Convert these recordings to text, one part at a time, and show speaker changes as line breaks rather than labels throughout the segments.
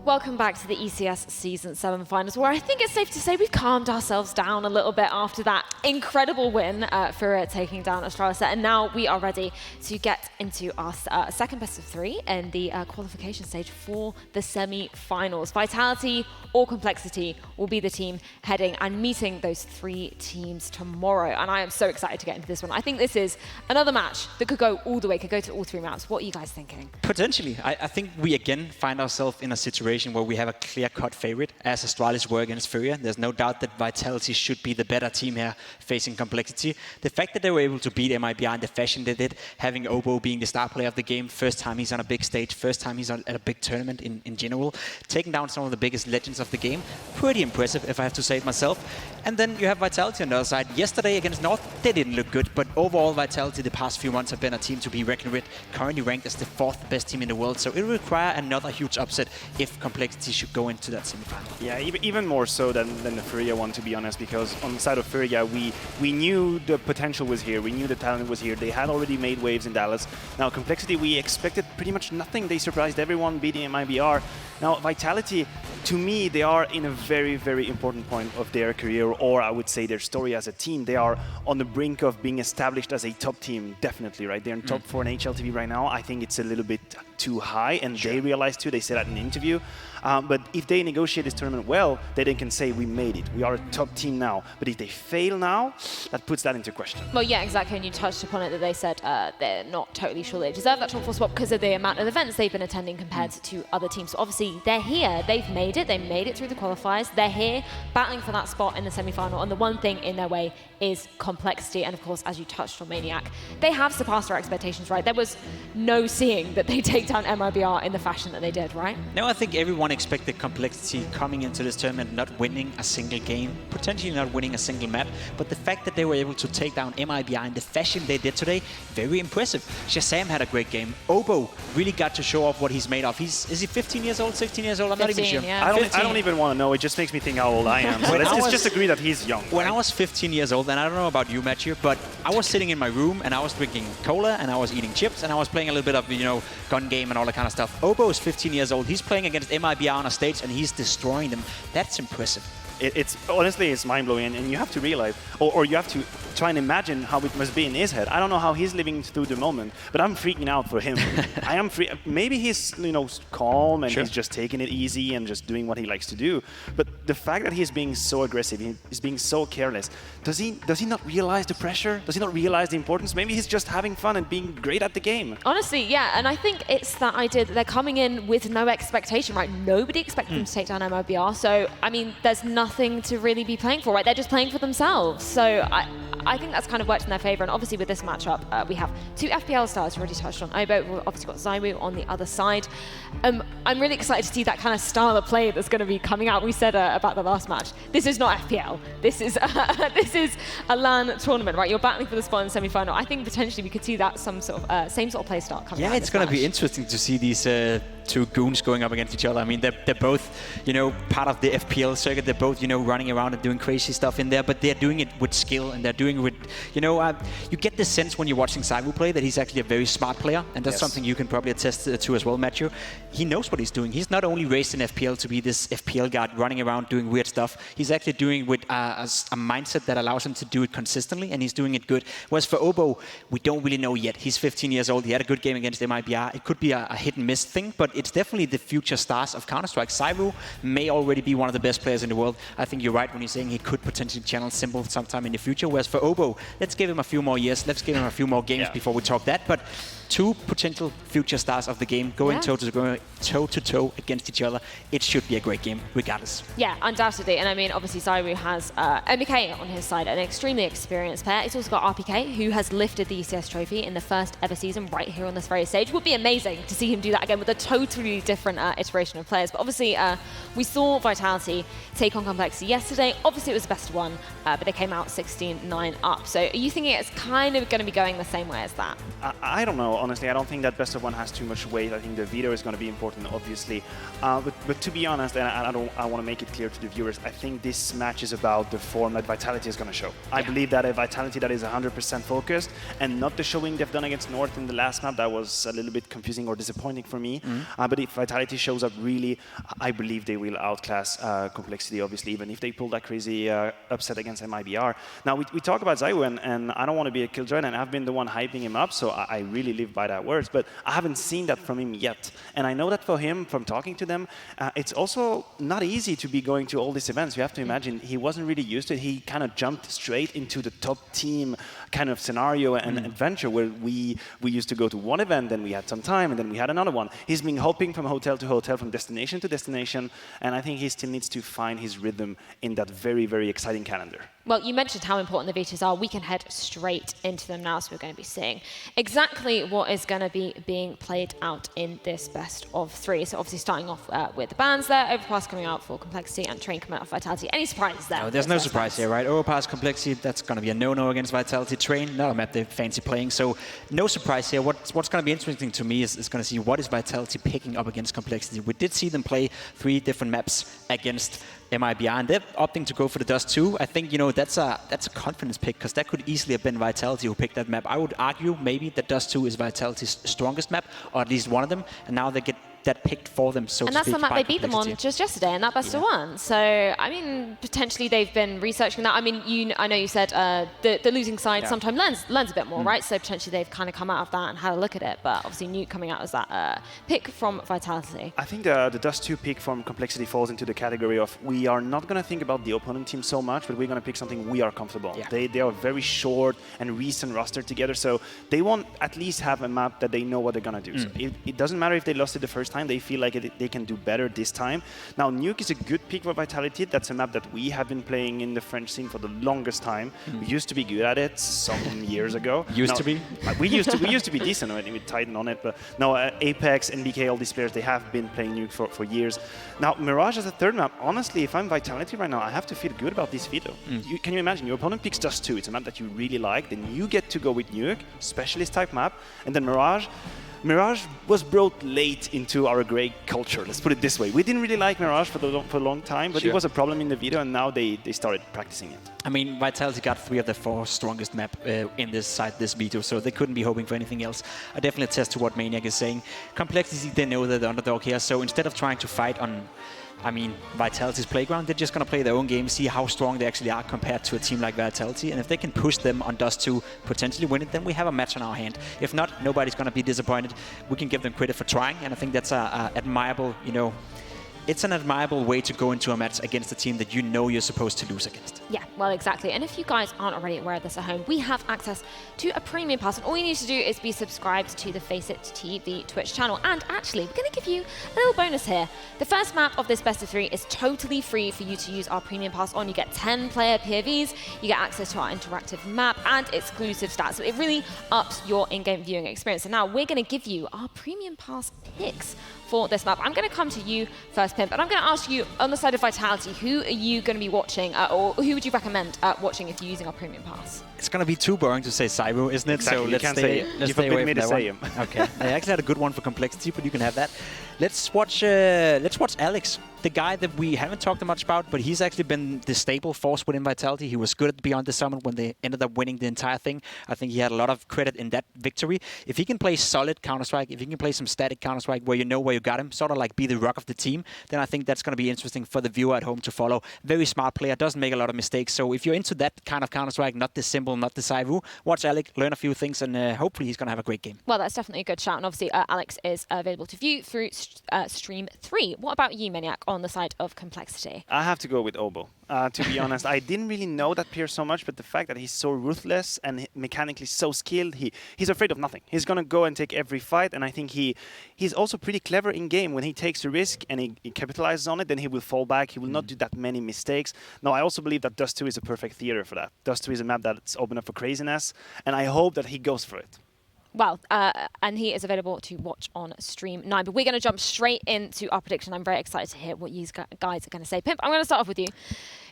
Welcome back to the ECS Season 7 Finals, where I think it's safe to say we've calmed ourselves down a little bit after that incredible win for taking down Australis. And now we are ready to get into our second best of three in the qualification stage for the semi-finals. Vitality or Complexity will be the team heading and meeting those three teams tomorrow. And I am so excited to get into this one. I think this is another match that could go all the way, could go to all three maps. What are you guys thinking?
Potentially. I think we again find ourselves in a situation where we have a clear-cut favorite as Astralis were against Furia. There's no doubt that Vitality should be the better team here facing Complexity. The fact that they were able to beat MIBR in the fashion they did, having Obo being the star player of the game, first time he's on a big stage, first time he's at a big tournament in general, taking down some of the biggest legends of the game, pretty impressive if I have to say it myself. And then you have Vitality on the other side. Yesterday against North, they didn't look good, but overall Vitality the past few months have been a team to be reckoned with, currently ranked as the 4th best team in the world, so it will require another huge upset if Complexity should go into that semi-final.
Yeah, even more so than the Furia one, to be honest, because on the side of Furia, we knew the potential was here, we knew the talent was here, they had already made waves in Dallas. Now Complexity, we expected pretty much nothing, they surprised everyone, beating MIBR. Now Vitality, to me, they are in a very, very important point of their career, or I would say their story as a team. They are on the brink of being established as a top team, definitely, right? They're in top 4 in HLTV right now. I think it's a little bit too high, and they realize too, they said that in an interview. But if they negotiate this tournament well, then they can say, we made it. We are a top team now. But if they fail now, that puts that into question.
Well, yeah, exactly. And you touched upon it that they said they're not totally sure they deserve that top 4 spot because of the amount of events they've been attending compared to other teams. So obviously, they're here. They've made it. They made it through the qualifiers. They're here battling for that spot in the semi-final. And the one thing in their way is Complexity. And of course, as you touched on Maniac, they have surpassed our expectations, right? There was no seeing that they take down MIBR in the fashion that they did, right?
No, I think everyone expected Complexity coming into this tournament not winning a single game, potentially not winning a single map, but the fact that they were able to take down MIBR in the fashion they did today, very impressive. Shazam had a great game. Obo really got to show off what he's made of. Is he 15 years old, 16 years old? I'm
15,
not even sure.
Yeah.
I don't even want to know. It just makes me think how old I am. So let's just agree that he's young.
When I was 15 years old, and I don't know about you, Matthew, but I was sitting in my room and I was drinking cola and I was eating chips and I was playing a little bit of, gun game and all that kind of stuff. Obo is 15 years old. He's playing against MIBR on a stage and he's destroying them. That's impressive.
It's honestly, it's mind-blowing, and you have to realize, or you have to try and imagine how it must be in his head. I don't know how he's living through the moment, but I'm freaking out for him. I am maybe he's calm and he's just taking it easy and just doing what he likes to do. But the fact that he's being so aggressive, he's being so careless, does he not realize the pressure? Does he not realize the importance? Maybe he's just having fun and being great at the game.
Honestly, yeah, and I think it's that idea that they're coming in with no expectation, right? Nobody expected them to take down MIBR, so I mean, there's nothing to really be playing for, right? They're just playing for themselves. So I think that's kind of worked in their favor. And obviously with this matchup, we have 2 FPL stars who already touched on Obo. We've obviously got ZywOo on the other side. I'm really excited to see that kind of style of play that's going to be coming out. We said about the last match, this is not FPL. This is this is a LAN tournament, right? You're battling for the spot in the semi-final. I think potentially we could see that same sort of play style coming out.
Yeah, it's going to be interesting to see these 2 goons going up against each other. I mean, they're both, part of the FPL circuit. They're both, running around and doing crazy stuff in there, but they're doing it with skill and they're doing it with, you get the sense when you're watching ZywOo play that he's actually a very smart player, and that's something you can probably attest to as well, Matthew. He knows what he's doing. He's not only raised in FPL to be this FPL guard running around doing weird stuff. He's actually doing it with a mindset that allows him to do it consistently, and he's doing it good. Whereas for Obo, we don't really know yet. He's 15 years old. He had a good game against MIBR. It could be a hit and miss thing, but it's definitely the future stars of Counter-Strike. ZywOo may already be one of the best players in the world. I think you're right when you're saying he could potentially challenge Simple sometime in the future. Whereas for Obo, let's give him a few more years. Let's give him a few more games before we talk that. But 2 potential future stars of the game going toe-to-toe against each other. It should be a great game, regardless.
Yeah, undoubtedly. And I mean, obviously, ZywOo has MK on his side, an extremely experienced player. He's also got RPK, who has lifted the ECS trophy in the first ever season right here on this very stage. It would be amazing to see him do that again with a totally different iteration of players. But obviously, we saw Vitality take on Complexity yesterday. Obviously, it was the best of 1, but they came out 16-9 up. So are you thinking it's kind of going to be going the same way as that?
I don't know. honestly, I don't think that best of one has too much weight. I think the veto is going to be important, obviously. But to be honest, and I want to make it clear to the viewers, I think this match is about the form that Vitality is going to show. I believe that a Vitality that is 100% focused and not the showing they've done against North in the last map, that was a little bit confusing or disappointing for me. But if Vitality shows up really, I believe they will outclass Complexity, obviously, even if they pull that crazy upset against MIBR. Now, we talk about DAY2, and I don't want to be a killjoy, and I've been the one hyping him up, so I really live by that words, but I haven't seen that from him yet. And I know that for him, from talking to them, it's also not easy to be going to all these events. You have to imagine he wasn't really used to it. He kind of jumped straight into the top team kind of scenario and adventure where we used to go to one event, then we had some time, and then we had another one. He's been hopping from hotel to hotel, from destination to destination, and I think he still needs to find his rhythm in that very, very exciting calendar.
Well, you mentioned how important the vetos are. We can head straight into them now, so we're going to be seeing exactly what is going to be being played out in this best of 3. So obviously starting off with the bans there, Overpass coming out for Complexity and Train coming out for Vitality. Any surprises there?
No, there's no surprise here, right? Overpass, Complexity, that's going to be a no-no against Vitality. Train, not a map they fancy playing, so no surprise here. What's going to be interesting to me is going to see what is Vitality picking up against Complexity. We did see them play 3 different maps against MIBR, and they're opting to go for the DAY2. I think, that's a confidence pick, because that could easily have been Vitality who picked that map. I would argue maybe that DAY2 is Vitality's strongest map, or at least one of them, and now they get that picked for them, so to speak.
And that's the map they beat them on just yesterday, and that best of 1. So, I mean, potentially they've been researching that. I mean, I know you said the losing side sometimes learns a bit more, right? So potentially they've kind of come out of that and had a look at it. But obviously Nuke coming out as that pick from Vitality.
I think the DAY2 pick from Complexity falls into the category of we are not going to think about the opponent team so much, but we're going to pick something we are comfortable. They are very short and recent roster together, so they won't at least have a map that they know what they're going to do. So it doesn't matter if they lost it the first time, they feel like they can do better this time. Now, Nuke is a good pick for Vitality. That's a map that we have been playing in the French scene for the longest time. We used to be good at it some years ago.
We used to
be decent with Titan on it, but no, Apex, NBK, all these players, they have been playing Nuke for years. Now, Mirage as a third map, honestly, if I'm Vitality right now, I have to feel good about this veto. Can you imagine, your opponent picks DAY2, it's a map that you really like, then you get to go with Nuke, specialist type map, and then Mirage was brought late into our Grey culture, let's put it this way. We didn't really like Mirage for a long time, but it was a problem in the veto, and now they started practicing it.
I mean, Vitality got 3 of the 4 strongest map in this veto, so they couldn't be hoping for anything else. I definitely attest to what Maniac is saying. Complexity, they know they're the underdog here, so instead of trying to fight on Vitality's playground, they're just going to play their own game, see how strong they actually are compared to a team like Vitality, and if they can push them on DAY2, potentially win it, then we have a match on our hand. If not, nobody's going to be disappointed. We can give them credit for trying, and I think that's a admirable, it's an admirable way to go into a match against a team that you know you're supposed to lose against.
Yeah, well, exactly. And if you guys aren't already aware of this at home, we have access to a premium pass, and all you need to do is be subscribed to the Face It TV Twitch channel. And actually, we're going to give you a little bonus here. The first map of this best of 3 is totally free for you to use our premium pass on. You get 10 player POVs, you get access to our interactive map and exclusive stats. So it really ups your in-game viewing experience. And now we're going to give you our premium pass picks for this map. I'm going to come to you first, Pimp, and I'm going to ask you, on the side of Vitality, who are you going to be watching, or who would you recommend watching if you're using our premium pass?
It's going to be too boring to say Cyber, isn't it?
Exactly.
So let's stay away from that one. Okay. I actually had a good one for Complexity, but you can have that. Let's watch Alex, the guy that we haven't talked much about, but he's actually been the stable force within Vitality. He was good at Beyond the Summit when they ended up winning the entire thing. I think he had a lot of credit in that victory. If he can play solid Counter-Strike, if he can play some static Counter-Strike where you know where you got him, sort of like be the rock of the team, then I think that's going to be interesting for the viewer at home to follow. Very smart player, doesn't make a lot of mistakes. So if you're into that kind of Counter-Strike, not the simple, not the Saivu, watch Alex, learn a few things, and hopefully he's going to have a great game.
Well, that's definitely a good shout. And obviously, Alex is available to view through Stream 3. What about you, Maniac, on the side of Complexity?
I have to go with Obo. To be honest, I didn't really know that player so much, but the fact that he's so ruthless and mechanically so skilled, he's afraid of nothing. He's going to go and take every fight, and I think he's also pretty clever in game. When he takes a risk and he capitalizes on it, then he will fall back. He will not do that many mistakes. Now, I also believe that DAY2 is a perfect theater for that. DAY2 is a map that's open up for craziness, and I hope that he goes for it.
Well, and he is available to watch on Stream 9. But we're going to jump straight into our prediction. I'm very excited to hear what you guys are going to say. Pimp, I'm going to start off with you.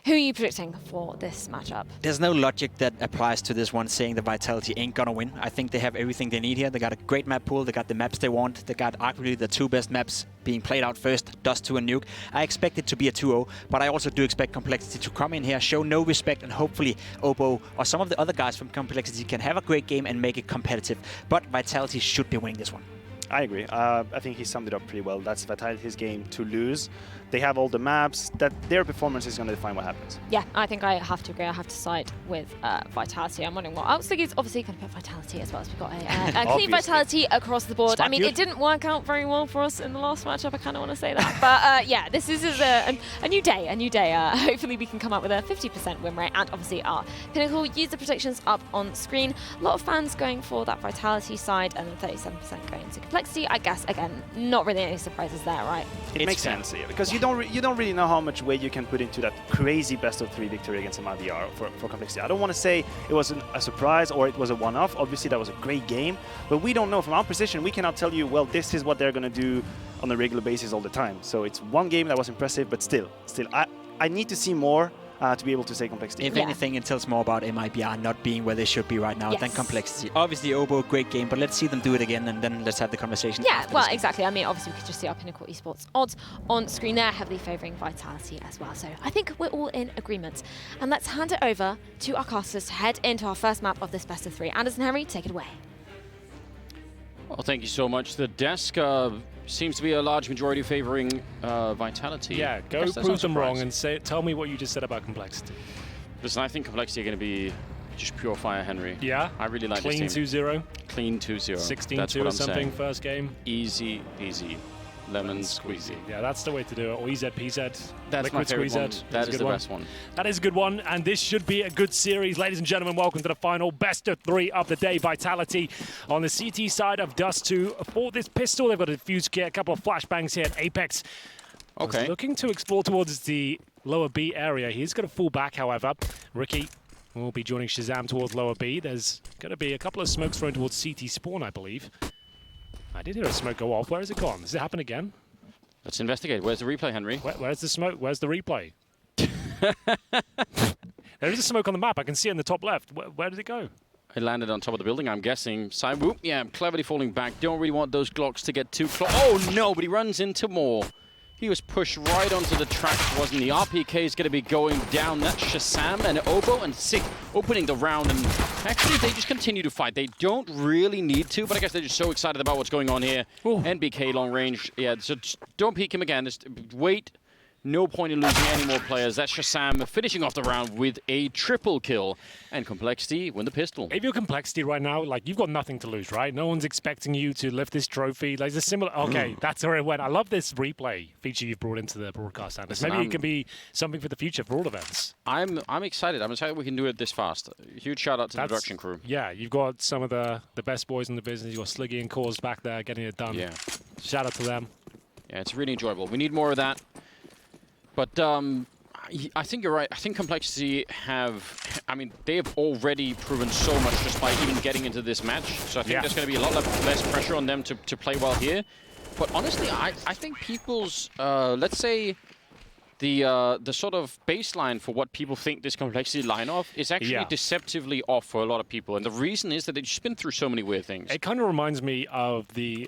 Who are you predicting for this matchup?
There's no logic that applies to this one saying the Vitality ain't gonna win. I think they have everything they need here. They got a great map pool. They got the maps they want. They got arguably the 2 best maps being played out first, Dust2 and Nuke. I expect it to be a 2-0, but I also do expect Complexity to come in here, show no respect, and hopefully Obo or some of the other guys from Complexity can have a great game and make it competitive. But Vitality should be winning this one.
I agree. I think he summed it up pretty well. That's Vitality's game to lose. They have all the maps. That their performance is going to define what happens.
Yeah, I think I have to agree. I have to side with Vitality. I'm wondering what else. He's obviously going to put Vitality as well. So we've got a clean Vitality across the board. I mean, it didn't work out very well for us in the last matchup. I kind of want to say that. But yeah, this is a new day. A new day. Hopefully we can come up with a 50% win rate. And obviously our Pinnacle user predictions up on screen. A lot of fans going for that Vitality side and then 37% going to Complexity. I guess, again, not really any surprises there, right?
It makes sense, yeah, because you don't really know how much weight you can put into that crazy best-of-3 victory against MIBR for Complexity. I don't want to say it was a surprise or it was a one-off. Obviously, that was a great game, but we don't know. From our position, we cannot tell you, well, this is what they're going to do on a regular basis all the time. So it's one game that was impressive, but still, I need to see more to be able to say Complexity.
If anything, it tells more about MIBR not being where they should be right now than Complexity. Obviously, Obo, great game, but let's see them do it again, and then let's have the conversation.
Yeah, well, exactly. I mean, obviously, we could just see our Pinnacle Esports odds on screen there, heavily favouring Vitality as well. So I think we're all in agreement. And let's hand it over to our casters to head into our first map of this best-of-3. Anderson, Henry, take it away.
Well, thank you so much. The desk seems to be a large majority favoring Vitality.
Yeah, go prove them wrong and tell me what you just said about Complexity.
Listen, I think Complexity are going to be just pure fire, Henry.
Yeah?
I really like
Clean
this team.
2-0?
Clean 2-0.
16-2 or something saying. First game?
Easy, easy. Lemon squeezy.
Yeah, that's the way to do it. Or EZPZ.
That's my favorite one. That is the best one.
That is a good one, and this should be a good series. Ladies and gentlemen, welcome to the final best-of-3 of the day. Vitality on the CT side of Dust2 for this pistol. They've got a fuse kit, a couple of flashbangs here at Apex.
Okay.
Looking to explore towards the lower B area. He's going to fall back, however. Ricky will be joining Shazam towards lower B. There's going to be a couple of smokes thrown towards CT spawn, I believe. I did hear a smoke go off. Where has it gone? Does it happen again?
Let's investigate. Where's the replay, Henry?
Where's the smoke? Where's the replay? There is a smoke on the map. I can see it in the top left. Where did it go?
It landed on top of the building, I'm guessing. Side whoop, yeah, cleverly falling back. Don't really want those Glocks to get too close. Oh no, but he runs into more. He was pushed right onto the tracks, wasn't he? RPK is going to be going down. That's Shazam and Obo and Sick opening the round. And actually, they just continue to fight. They don't really need to, but I guess they're just so excited about what's going on here. Ooh. NBK long range. Yeah, so just don't peek him again. Just wait. No point in losing any more players. That's Shazam finishing off the round with a triple kill. And Complexity win the pistol.
If you're Complexity right now, like, you've got nothing to lose, right? No one's expecting you to lift this trophy. Like, it's a similar... Okay, that's where it went. I love this replay feature you've brought into the broadcast, Anders. Maybe it can be something for the future for all events. I'm
excited. I'm excited we can do it this fast. Huge shout out to the production crew.
Yeah, you've got some of the best boys in the business. You've got Sliggy and Cause back there getting it done.
Yeah.
Shout out to them.
Yeah, it's really enjoyable. We need more of that. But I think you're right. I think Complexity they have already proven so much just by even getting into this match. So I think there's going to be a lot less pressure on them to play well here. But honestly, I think people's, let's say, the sort of baseline for what people think this Complexity line-off is actually deceptively off for a lot of people. And the reason is that they've just been through so many weird things.
It kind of reminds me of the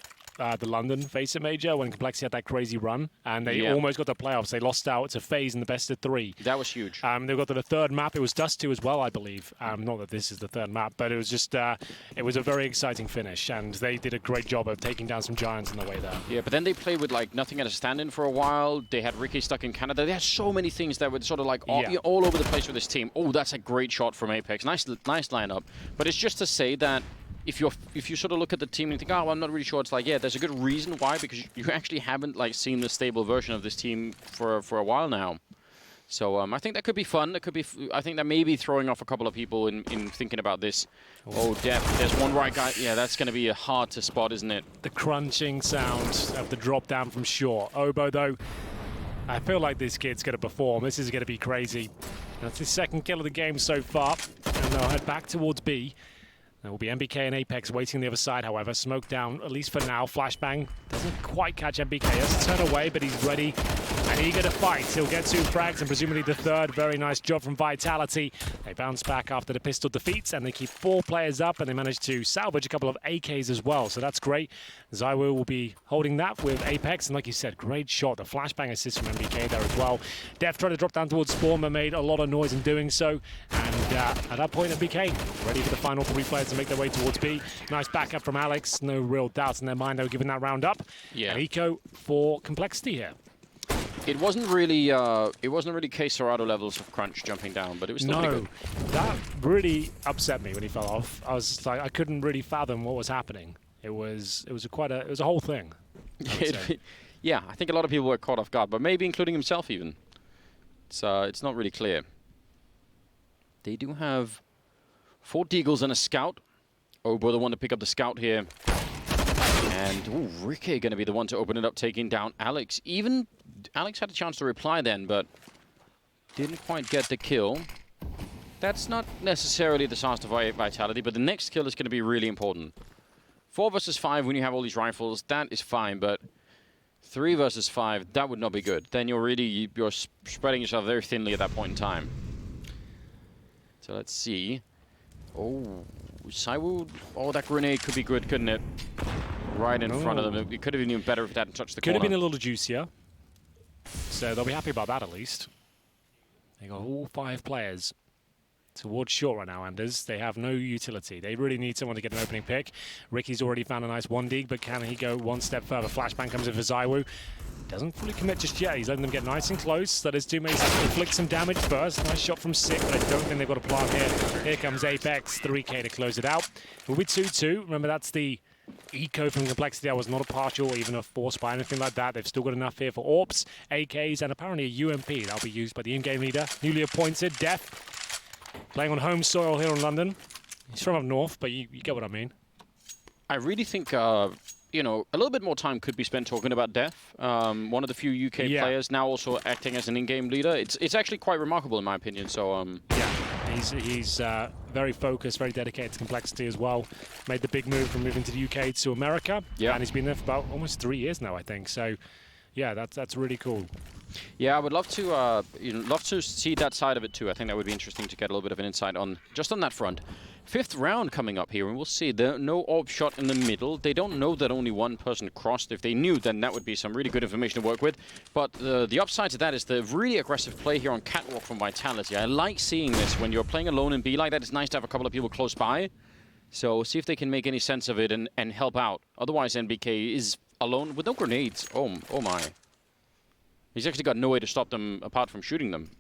London Face It Major when Complexity had that crazy run and they almost got the playoffs. They lost out to FaZe in the best of 3.
That was huge.
They got to the third map. It was Dust2 as well, I believe. Not that this is the third map, but it was just it was a very exciting finish, and they did a great job of taking down some giants on the way there.
Yeah, but then they played with like nothing at a stand-in for a while. They had Ricky stuck in Canada. They had so many things that were sort of like all over the place with this team. Oh, that's a great shot from Apex. Nice lineup. But it's just to say that if you sort of look at the team and think, oh, well, I'm not really sure, it's like, yeah, there's a good reason why, because you actually haven't like seen the stable version of this team for a while now. So I think that could be fun. That could be. I think that may be throwing off a couple of people in thinking about this. Oh, Def, there's one right guy. Yeah, that's going to be hard to spot, isn't it?
The crunching sound of the drop down from short. Obo, though, I feel like this kid's going to perform. This is going to be crazy. That's his second kill of the game so far, and they'll head back towards B. There will be MBK and Apex waiting on the other side, however. Smoke down, at least for now. Flashbang doesn't quite catch MBK. He has to turn away, but he's ready and eager to fight. He'll get 2 frags and presumably the third. Very nice job from Vitality. They bounce back after the pistol defeats, and they keep 4 players up, and they manage to salvage a couple of AKs as well. So that's great. ZywOo will be holding that with Apex, and like you said, great shot. The flashbang assist from MBK there as well. Def tried to drop down towards Spawn, but made a lot of noise in doing so. And at that point, MBK ready for the final 3 players to make their way towards B. Nice backup from Alex. No real doubts in their mind they were giving that round up.
Yeah.
And Eco for complexity here.
It wasn't really K Serrado levels of crunch jumping down, but it was still pretty good.
That really upset me when he fell off. I was just like, I couldn't really fathom what was happening. It was a whole thing.
Yeah, I think a lot of people were caught off guard, but maybe including himself even. It's not really clear. They do have 4 Deagles and a Scout. Obo the one to pick up the Scout here. And Ricky going to be the one to open it up, taking down Alex. Even Alex had a chance to reply then, but didn't quite get the kill. That's not necessarily the disaster for Vitality, but the next kill is going to be really important. 4 versus 5 when you have all these rifles, that is fine, but 3 versus 5, that would not be good. Then you're spreading yourself very thinly at that point in time. So let's see. Oh, ZywOo. Oh, that grenade could be good, couldn't it? Right in front of them. It could have been even better if that hadn't touched the corner.
Could have been a little juicier. So they'll be happy about that at least. They got all 5 players towards short right now, Anders. They have no utility. They really need someone to get an opening pick. Ricky's already found a nice 1D, but can he go one step further? Flashbang comes in for ZywOo. Doesn't fully commit just yet. He's letting them get nice and close. That is teammates inflict some damage first. Nice shot from Sick, but I don't think they've got a plan here. Here comes Apex, 3K to close it out. We'll be 2-2. Remember, that's the eco from complexity. I was not a partial or even a force by anything like that. They've still got enough here for AWPs, AKs, and apparently a UMP. That'll be used by the in-game leader, newly appointed, Def. Playing on home soil here in London. He's from up north, but you get what I mean.
I really think, you know, a little bit more time could be spent talking about Def. One of the few UK players now also acting as an in-game leader. It's actually quite remarkable in my opinion. So
yeah, he's very focused, very dedicated to complexity as well. Made the big move from moving to the UK to America. Yeah, and he's been there for about almost 3 years now, I think. So yeah, that's really cool.
Yeah, I would love to see that side of it too. I think that would be interesting to get a little bit of an insight on just on that front. 5th round coming up here, and we'll see. No AWP shot in the middle. They don't know that only one person crossed. If they knew, then that would be some really good information to work with. But the upside to that is the really aggressive play here on Catwalk from Vitality. I like seeing this. When you're playing alone in B like that, it's nice to have a couple of people close by. So see if they can make any sense of it and help out. Otherwise, NBK is alone with no grenades. Oh my. He's actually got no way to stop them apart from shooting them.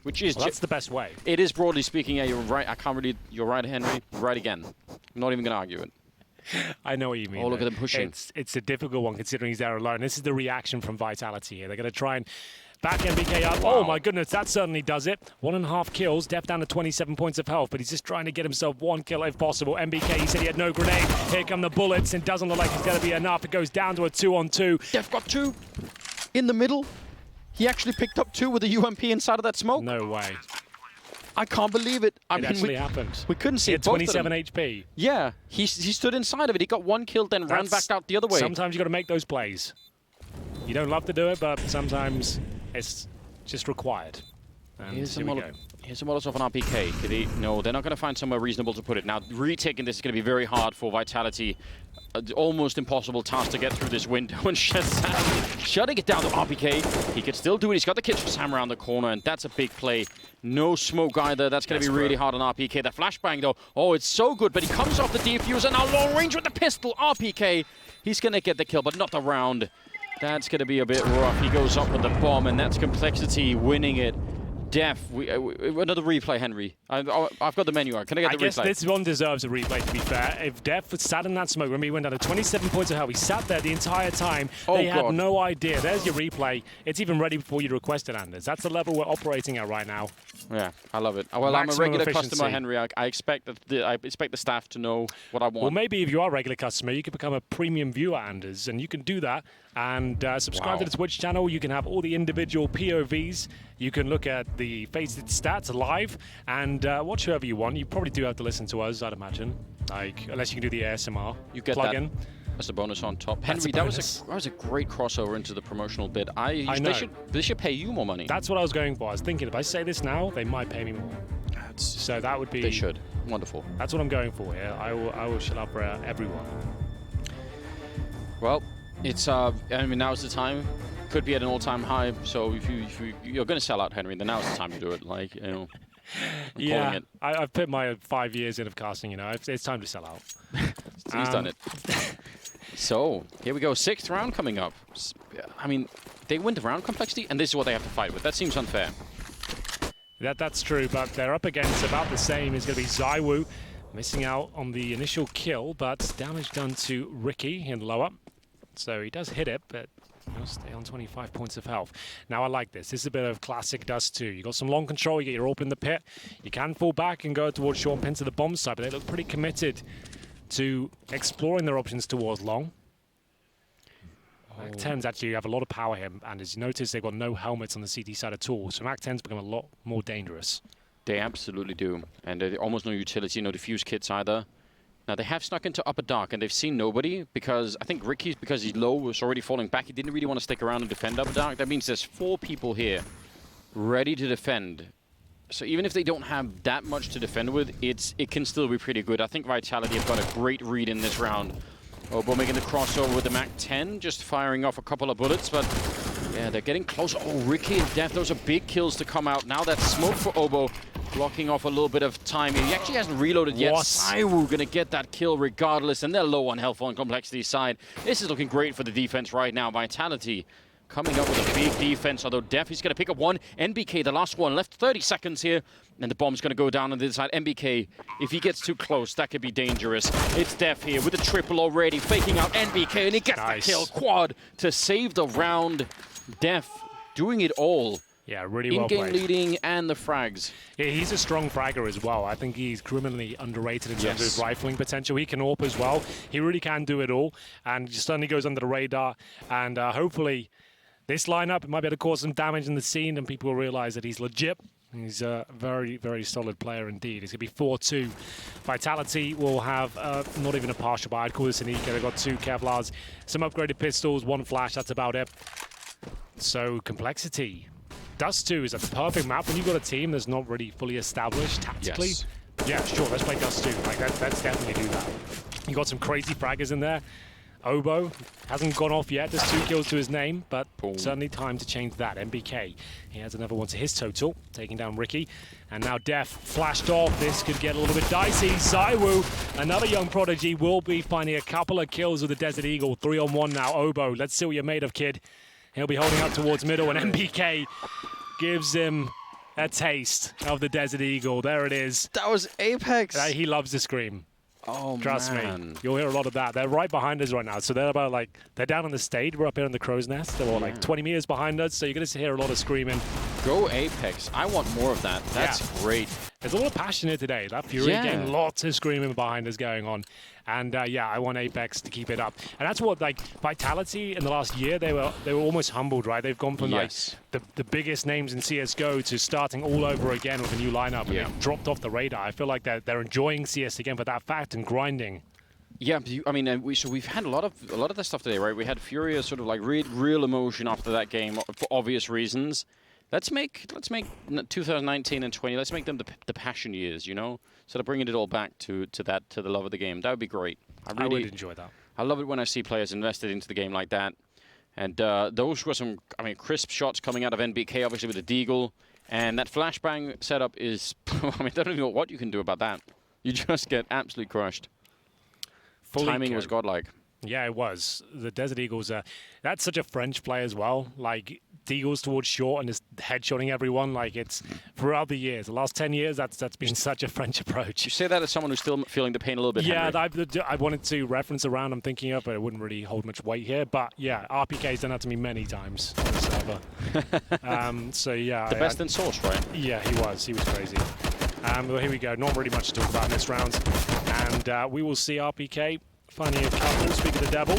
Which is
that's the best way.
It is, broadly speaking. Yeah, you're right. I can't really. You're right, Henry. Right again. I'm not even going to argue it.
I know what you mean.
Oh, look at them pushing.
It's a difficult one considering he's there alone. This is the reaction from Vitality here. They're going to try and back MBK up. Wow. Oh my goodness, that certainly does it. 1.5 kills. Def down to 27 points of health, but he's just trying to get himself 1 kill if possible. MBK, he said he had no grenade. Here come the bullets, and doesn't look like it's going to be enough. It goes down to a 2-on-2.
Def got 2 in the middle. He actually picked up 2 with a UMP inside of that smoke.
No way.
I can't believe it. I mean,
actually happened.
We couldn't see
he
it.
Had 27 HP.
Yeah, he stood inside of it. He got 1 kill, then ran back out the other way.
Sometimes you got to make those plays. You don't love to do it, but sometimes it's just required. And
here's a Molotov on RPK. Did he? No, they're not going to find somewhere reasonable to put it. Now, retaking this is going to be very hard for Vitality. Almost impossible task to get through this window. And Shazam shutting it down to RPK. He could still do it. He's got the kit for Sam around the corner, and that's a big play. No smoke either. That's going to be really hard on RPK. The flashbang, though, oh, it's so good. But he comes off the defuser. Now long range with the pistol. RPK, he's going to get the kill, but not the round. That's going to be a bit rough. He goes up with the bomb, and that's Complexity winning it. Def, another replay, Henry. I've got the menu. Can I get the replay?
I guess this one deserves a replay, to be fair. If Def sat in that smoke, remember he went down to 27 points of health. He sat there the entire time. They had no idea. There's your replay. It's even ready before you request it, Anders. That's the level we're operating at right now.
Yeah, I love it. Well, I'm a regular customer, Henry. I expect the staff to know what I want.
Well, maybe if you are a regular customer, you could become a premium viewer, Anders, and you can do that. And subscribe to the Twitch channel. You can have all the individual POVs. You can look at the Faceit stats live and watch whoever you want. You probably do have to listen to us, I'd imagine. Like, unless you can do the ASMR
You get
plug-in.
that as a bonus on top.
That's
Henry,
a
that
bonus.
was a great crossover into the promotional bid.
I know.
They should pay you more money.
That's what I was going for. I was thinking, if I say this now, they might pay me more. So that would be...
They should. Wonderful.
That's what I'm going for here. I will shut up for everyone.
Well, it's I mean, now's the time. Could be at an all-time high. So if you're going to sell out, Henry, then now's the time to do it. Like, you know, I'm calling it.
I've put my 5 years in of casting. You know, it's time to sell out.
He's done it. So here we go. 6th round coming up. I mean, they win the round complexity, and this is what they have to fight with. That seems unfair.
That's true, but they're up against about the same. It's going to be ZywOo missing out on the initial kill, but damage done to Ricky in lower. So he does hit it, but he'll stay on 25 points of health. Now I like this. This is a bit of classic Dust 2. You got some long control, you get your AWP in the pit. You can fall back and go towards short pin to the bomb side, but they look pretty committed to exploring their options towards long. Mac-10s actually have a lot of power here, and as you notice, they've got no helmets on the CT side at all, so Mac-10s become a lot more dangerous.
They absolutely do, and they almost no utility, no diffuse kits either. Now, they have snuck into upper dark, and they've seen nobody, because I think Ricky's, because he's low, was already falling back. He didn't really want to stick around and defend upper dark. That means there's 4 people here ready to defend. So even if they don't have that much to defend with, it can still be pretty good. I think Vitality have got a great read in this round. Obo making the crossover with the Mac-10, just firing off a couple of bullets, but yeah, they're getting close. Oh, Ricky and Death, those are big kills to come out. Now that smoke for Obo, blocking off a little bit of time. He actually hasn't reloaded yet. ZywOo gonna get that kill regardless, and they're low on health on complexity side. This is looking great for the defense right now. Vitality coming up with a big defense, although Def is going to pick up one. NBK, the last one, left 30 seconds here, and the bomb's going to go down on the other side. NBK, if he gets too close, that could be dangerous. It's Def here with a triple already, faking out NBK, and he gets the kill. Quad to save the round. Def doing it all.
Yeah, really well
In-game
played.
leading and the frags.
Yeah, he's a strong fragger as well. I think he's criminally underrated in terms of his rifling potential. He can AWP as well. He really can do it all, and just suddenly goes under the radar, and hopefully this lineup might be able to cause some damage in the scene, and people will realize that he's legit. He's a very, very solid player indeed. It's going to be 4-2. Vitality will have not even a partial buy. I'd call this an eco. They've got 2 Kevlars, some upgraded pistols, 1 flash. That's about it. So complexity. Dust 2 is a perfect map when you've got a team that's not really fully established tactically.
Yes.
Yeah, sure, let's play Dust 2. Like, let's definitely do that. You got some crazy fraggers in there. Obo hasn't gone off yet. There's 2 kills to his name, but certainly time to change that. MBK, he has another one to his total, taking down Ricky. And now Def flashed off. This could get a little bit dicey. ZywOo, another young prodigy, will be finding a couple of kills with the Desert Eagle. 3-on-1 now. Obo, let's see what you're made of, kid. He'll be holding up towards middle, and MBK gives him a taste of the Desert Eagle. There it is.
That was Apex.
He loves to scream.
Oh,
Trust
man.
me, you'll hear a lot of that. They're right behind us right now, so they're about like, they're down on the stage. We're up here in the crow's nest. They're all like 20 meters behind us, so you're going to hear a lot of screaming.
Go Apex. I want more of that. That's great.
There's a lot of passion here today. That Fury game, lots of screaming behind us going on. And yeah, I want Apex to keep it up. And that's what, like, Vitality in the last year, they were almost humbled, right? They've gone from like the biggest names in CSGO to starting all over again with a new lineup. And they've dropped off the radar. I feel like they're enjoying CS again for that fact and grinding. Yeah,
I mean, we've had a lot of that stuff today, right? We had Furious sort of like real emotion after that game for obvious reasons. Let's make 2019 and 20. Let's make them the passion years, you know, sort of bringing it all back to the love of the game. That would be great.
I would enjoy that.
I love it when I see players invested into the game like that. And those were some, I mean, crisp shots coming out of NBK, obviously with the Deagle, and that flashbang setup is. I mean, I don't even know what you can do about that. You just get absolutely crushed. Timing was godlike.
Yeah, it was. The Desert Eagles, that's such a French play as well. Like, Deagles towards short and just headshotting everyone. Like, it's throughout the years. The last 10 years, that's been such a French approach.
You say that as someone who's still feeling the pain a little bit,
Yeah,
Henry.
I wanted to reference a round I'm thinking of, but it wouldn't really hold much weight here. But, yeah, RPK's done that to me many times on the server. So, yeah.
The best in Source, right?
Yeah, he was. He was crazy. Well, here we go. Not really much to talk about in this round. And we will see RPK finding a couple, speak of the devil.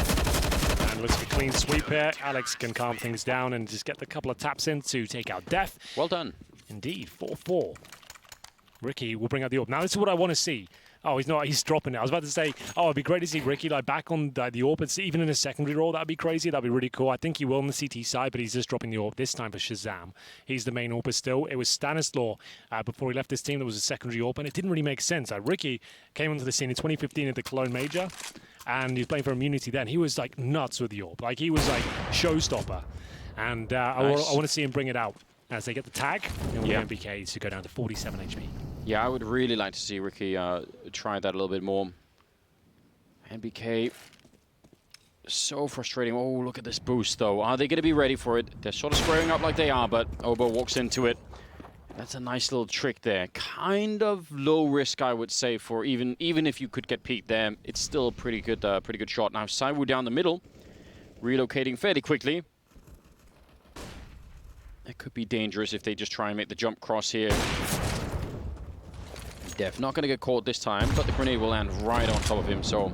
And looks like a clean sweep here. Alex can calm things down and just get the couple of taps in to take out Def.
Well done.
Indeed, 4-4. Ricky will bring out the AWP. Now, this is what I want to see. Oh, he's not. He's dropping it. I was about to say, oh, it'd be great to see Ricky like back on the AWP, but even in a secondary role, that'd be crazy. That'd be really cool. I think he will on the CT side, but he's just dropping the AWP this time for Shazam. He's the main AWPer still. It was Stanislaw before he left this team that was a secondary AWP, and it didn't really make sense. Ricky came onto the scene in 2015 at the Cologne Major, and he was playing for Immunity then. He was like nuts with the AWP. Like he was like showstopper, and I want to see him bring it out as they get the tag. And we want MBK to go down to 47 HP.
Yeah, I would really like to see Ricky try that a little bit more. NBK, so frustrating. Oh, look at this boost, though. Are they going to be ready for it? They're sort of squaring up like they are, but Obo walks into it. That's a nice little trick there. Kind of low risk, I would say, for even if you could get peeked there. It's still a pretty good shot. Now, Saiwu down the middle, relocating fairly quickly. It could be dangerous if they just try and make the jump cross here. Def not going to get caught this time, but the grenade will land right on top of him. So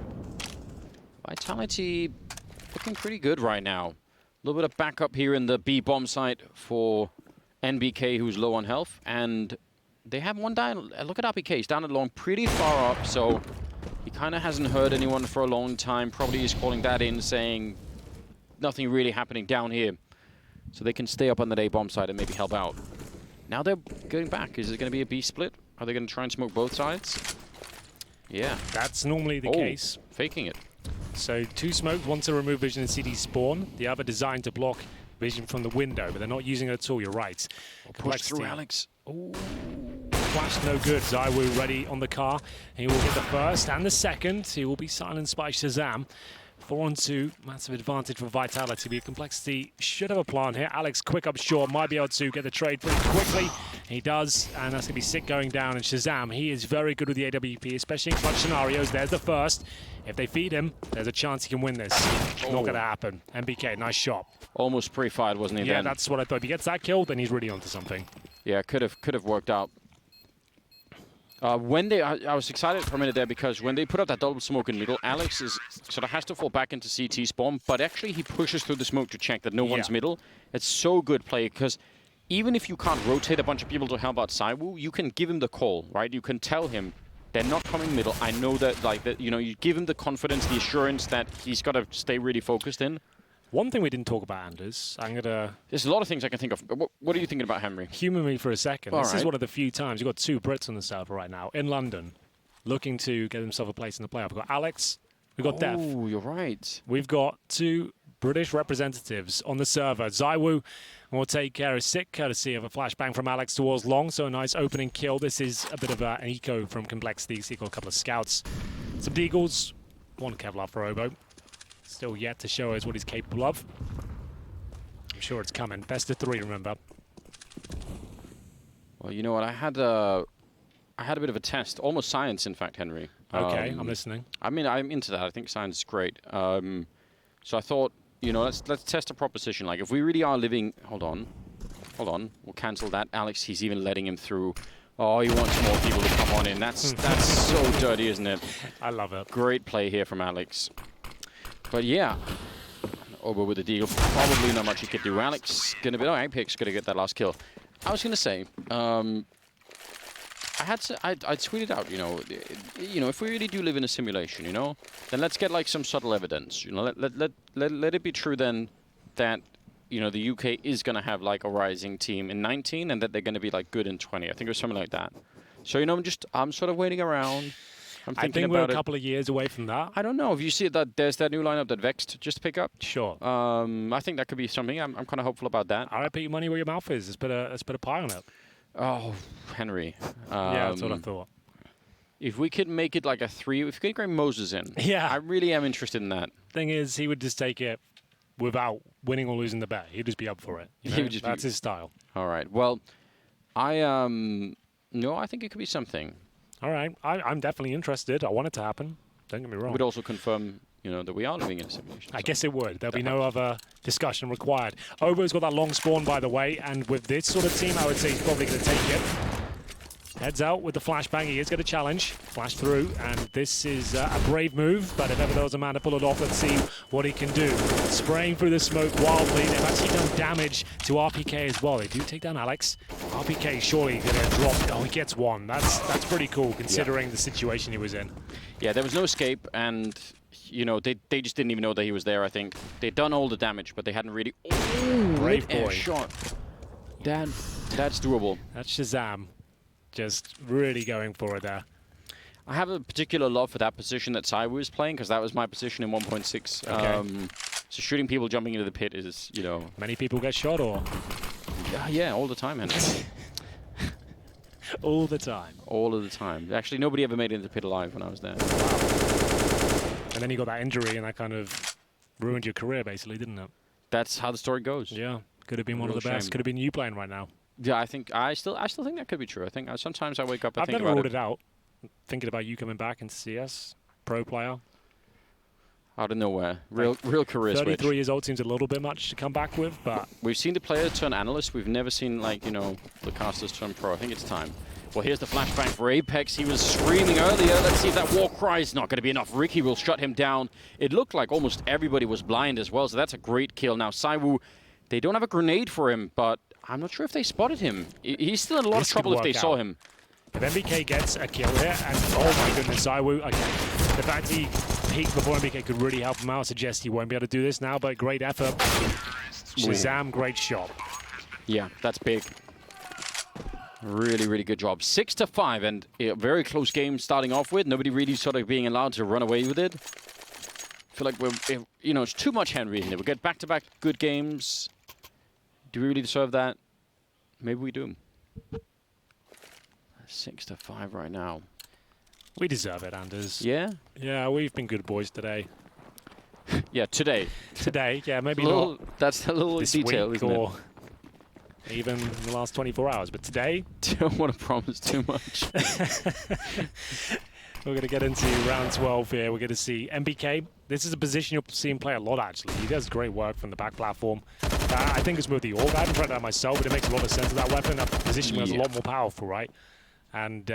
Vitality looking pretty good right now. A little bit of backup here in the B bomb site for NBK, who's low on health. And they have one down. Look at RPK. He's down at long, pretty far up. So he kind of hasn't heard anyone for a long time. Probably is calling that in, saying nothing really happening down here. So they can stay up on that A bomb site and maybe help out. Now they're going back. Is it going to be a B split? Are they going to try and smoke both sides? Yeah.
That's normally the case.
Faking it.
So 2 smokes, one to remove vision in CD spawn, the other designed to block vision from the window, but they're not using it at all, you're right.
Push through Alex.
Ooh. Flash no good. Zaiwu ready on the car. He will get the first and the second. He will be silenced by Shazam. 4-on-2, massive advantage for Vitality, but Complexity should have a plan here. Alex, quick up short, might be able to get the trade pretty quickly. He does, and that's going to be Sick going down. And Shazam, he is very good with the AWP, especially in clutch scenarios. There's the first. If they feed him, there's a chance he can win this. Not going to happen. MBK, nice shot.
Almost pre-fired, wasn't he?
Yeah,
then?
That's what I thought. If he gets that kill, then he's really onto something.
Yeah, could have worked out. I was excited for a minute there because when they put up that double smoke in the middle, Alex sort of has to fall back into CT spawn, but actually he pushes through the smoke to check that no one's middle. It's so good play because even if you can't rotate a bunch of people to help out Saiwu, you can give him the call, right? You can tell him they're not coming middle. I know that, like that, you know, you give him the confidence, the assurance that he's got to stay really focused in.
One thing we didn't talk about, Anders,
There's a lot of things I can think of. What are you thinking about, Henry?
Humor me for a second. This is one of the few times you've got 2 Brits on the server right now in London looking to get themselves a place in the playoff. We've got Alex, we've got Def.
Oh, you're right.
We've got 2 British representatives on the server. Zaiwu will take care of Sick, courtesy of a flashbang from Alex towards long. So a nice opening kill. This is a bit of an eco from Complexity. So you've got a couple of scouts, some deagles, 1 Kevlar for Obo. Still yet to show us what he's capable of. I'm sure it's coming. Best of 3, remember.
Well, you know what? I had a bit of a test, almost science, in fact, Henry.
Okay, I'm listening.
I mean, I'm into that. I think science is great. So I thought, you know, let's test a proposition. Like, if we really are living... Hold on. We'll cancel that. Alex, he's even letting him through. Oh, he wants more people to come on in. That's so dirty, isn't it?
I love it.
Great play here from Alex. But yeah, Obo with the deal. Probably not much he could do. Alex gonna be. Oh, Apex gonna get that last kill. I was gonna say, I tweeted out. You know, if we really do live in a simulation, you know, then let's get like some subtle evidence. You know, let it be true then that, you know, the UK is gonna have like a rising team in 19 and that they're gonna be like good in 20. I think it was something like that. So you know, I'm sort of waiting around.
I think we're a couple of years away from that.
I don't know. If you see that there's that new lineup that Vexed just pick up.
Sure.
I think that could be something. I'm kind of hopeful about that.
I put your money where your mouth is. Let's put a pie on it.
Oh, Henry.
Yeah, that's what I thought.
If we could make it like a 3, if we could bring Moses in.
Yeah.
I really am interested in that.
Thing is, he would just take it without winning or losing the bet. He'd just be up for it. You know? That's his style.
All right. Well, I think it could be something.
All right, I'm definitely interested. I want it to happen. Don't get me wrong.
It would also confirm, you know, that we are living in a simulation.
I guess it would. There'll be no other discussion required. Obo's got that long spawn, by the way, and with this sort of team, I would say he's probably going to take it. Heads out with the flashbang. He is going to challenge. Flash through, and this is a brave move, but if ever there was a man to pull it off, let's see what he can do. Spraying through the smoke wildly. They've actually done damage to RPK as well. They do take down Alex. RPK surely going to drop. Oh, he gets one. That's pretty cool, considering the situation he was in.
Yeah, there was no escape, and you know they just didn't even know that he was there. I think they'd done all the damage, but they hadn't really. Oh,
Brave
air
boy.
shot. That's doable.
That's Shazam. Just really going for it there.
I have a particular love for that position that Saiwu is playing, because that was my position in 1.6.
Okay.
So shooting people jumping into the pit is, you know...
Many people get shot, or?
Yeah, all the time, Henry.
All the time.
All of the time. Actually, nobody ever made it into the pit alive when I was there.
And then you got that injury, and that kind of ruined your career, basically, didn't it?
That's how the story goes.
Yeah. Could have been one of the
Real
best.
shame.
Could have been you playing right now.
Yeah, I still think that could be true. I think sometimes I wake up and
I've
think
never
about
ruled
it.
it out. Thinking about you coming back into CS, pro player.
Out of nowhere. Real career
33
switch.
years old seems a little bit much to come back with, but
We've seen the player turn analyst. We've never seen, like, you know, the casters turn pro. I think it's time. Well, here's the flashbang for Apex. He was screaming earlier. Let's see if that war cry is not going to be enough. Ricky will shut him down. It looked like almost everybody was blind as well, so that's a great kill. Now, Saiwu, they don't have a grenade for him, but I'm not sure if they spotted him. He's still in a lot
This
of trouble
could
if they
work
saw
out.
him.
if MBK gets a kill here, and oh my goodness, Saiwu, okay. The fact he peeked before MBK could really help him out suggests he won't be able to do this now, but great effort. Shazam, great shot.
Yeah, that's big. Really, really good job. 6-5, and a very close game starting off with. Nobody really sort of being allowed to run away with it. I feel like you know, it's too much Henry in there. We get back-to-back good games. Do we really deserve that? Maybe we do. 6-5 right now.
We deserve it, Anders.
Yeah?
Yeah, we've been good boys today.
Yeah, today.
Today, yeah, maybe
Little,
not
that's a little
this
detail,
week
isn't
or even in the last 24 hours, but today,
it? Don't want to promise too much.
we're going to get into round 12 here. We're going to see MBK. This is a position you'll see him play a lot, actually. He does great work from the back platform. I think it's with the AUG. I haven't tried that myself, but it makes a lot of sense of that weapon. That position was a lot more powerful, right? And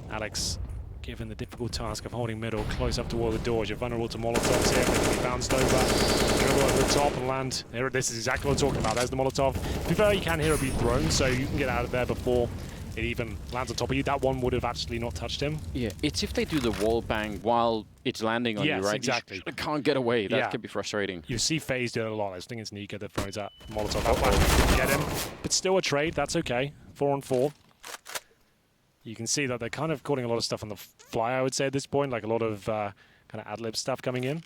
Alex, given the difficult task of holding middle close up toward the doors, you're vulnerable to Molotovs here. They can be bounced over, dribble over the top and land. Here, this is exactly what I'm talking about. There's the Molotov. To be fair, you can hear it be thrown, so you can get out of there before it even lands on top of you. That one would have actually not touched him.
Yeah, it's if they do the wall bang while it's landing on you, right?
Exactly.
You can't get away. That
Yeah.
could be frustrating.
You see FaZe do it a lot. I think it's Nika that throws that Molotov out back to get him. But still a trade, that's okay. 4-on-4. You can see that they're kind of calling a lot of stuff on the fly, I would say, at this point. Like a lot of kind of ad-lib stuff coming in.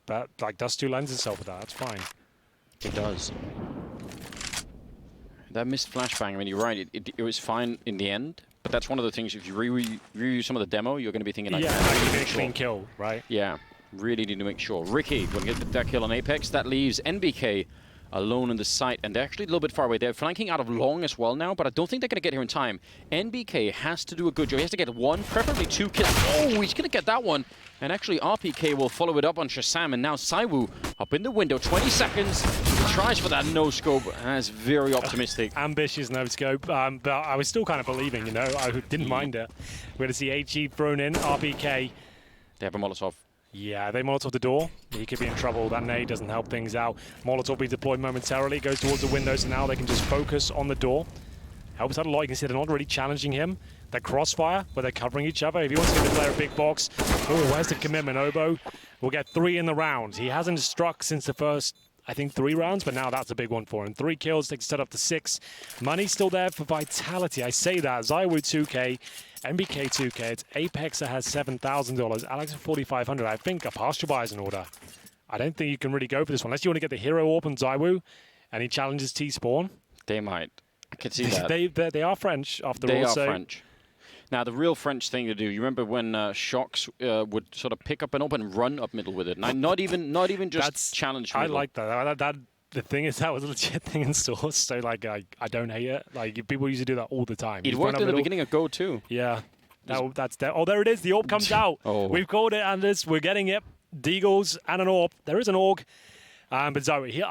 But like Dust2 lends itself with that. That's fine.
It does. That missed flashbang, I mean, you're right. It was fine in the end. But that's one of the things, if you review some of the demo, you're going to be thinking like,
Yeah,
"Man,
you
make
get a
sure."
clean kill, right?
Yeah, really need to make sure. Ricky will get that kill on Apex. That leaves NBK alone in the site, and they're actually a little bit far away. They're flanking out of long as well now, but I don't think they're going to get here in time. NBK has to do a good job. He has to get one, preferably two kills. Oh, he's going to get that one. And actually, RPK will follow it up on Shazam, and now Saiwu up in the window. 20 seconds. He tries for that no-scope, and that's very optimistic.
Ambitious no-scope, but I was still kind of believing, you know. I didn't mind it. We're going to see HE thrown in, RPK.
They have a Molotov.
Yeah, they Molotov the door. He could be in trouble. That nade doesn't help things out. Molotov will be deployed momentarily. Goes towards the window, so now they can just focus on the door. Helps out a lot. You can see they're not really challenging him. They're crossfire, but they're covering each other. If he wants to give the player a big box, oh, where's the commitment? Obo will get 3 in the round. He hasn't struck since the first, I think, 3 rounds, but now that's a big one for him. 3 kills, takes it up to 6. Money's still there for Vitality. I say that. Zaiwu 2K, MBK 2K. It's Apex that has $7,000. Alex 4,500. I think a pasture buy is in order. I don't think you can really go for this one unless you want to get the hero orb on Zaiwu, and he challenges T-Spawn.
They might. I can see that.
They are French after all.
They are
so
French. Now, the real French thing to do, you remember when Shocks would sort of pick up an op and run up middle with it? And not even just challenge middle.
I like that. The thing is, that was a legit thing in Source, so like I don't hate it. Like people used to do that all the time.
It worked in the beginning of Go too.
Yeah, that's there. Oh, there it is. The orb comes out.
Oh.
We've called it, Anders. We're getting it. Deagles and an orb. There is an org. But Zoe, here,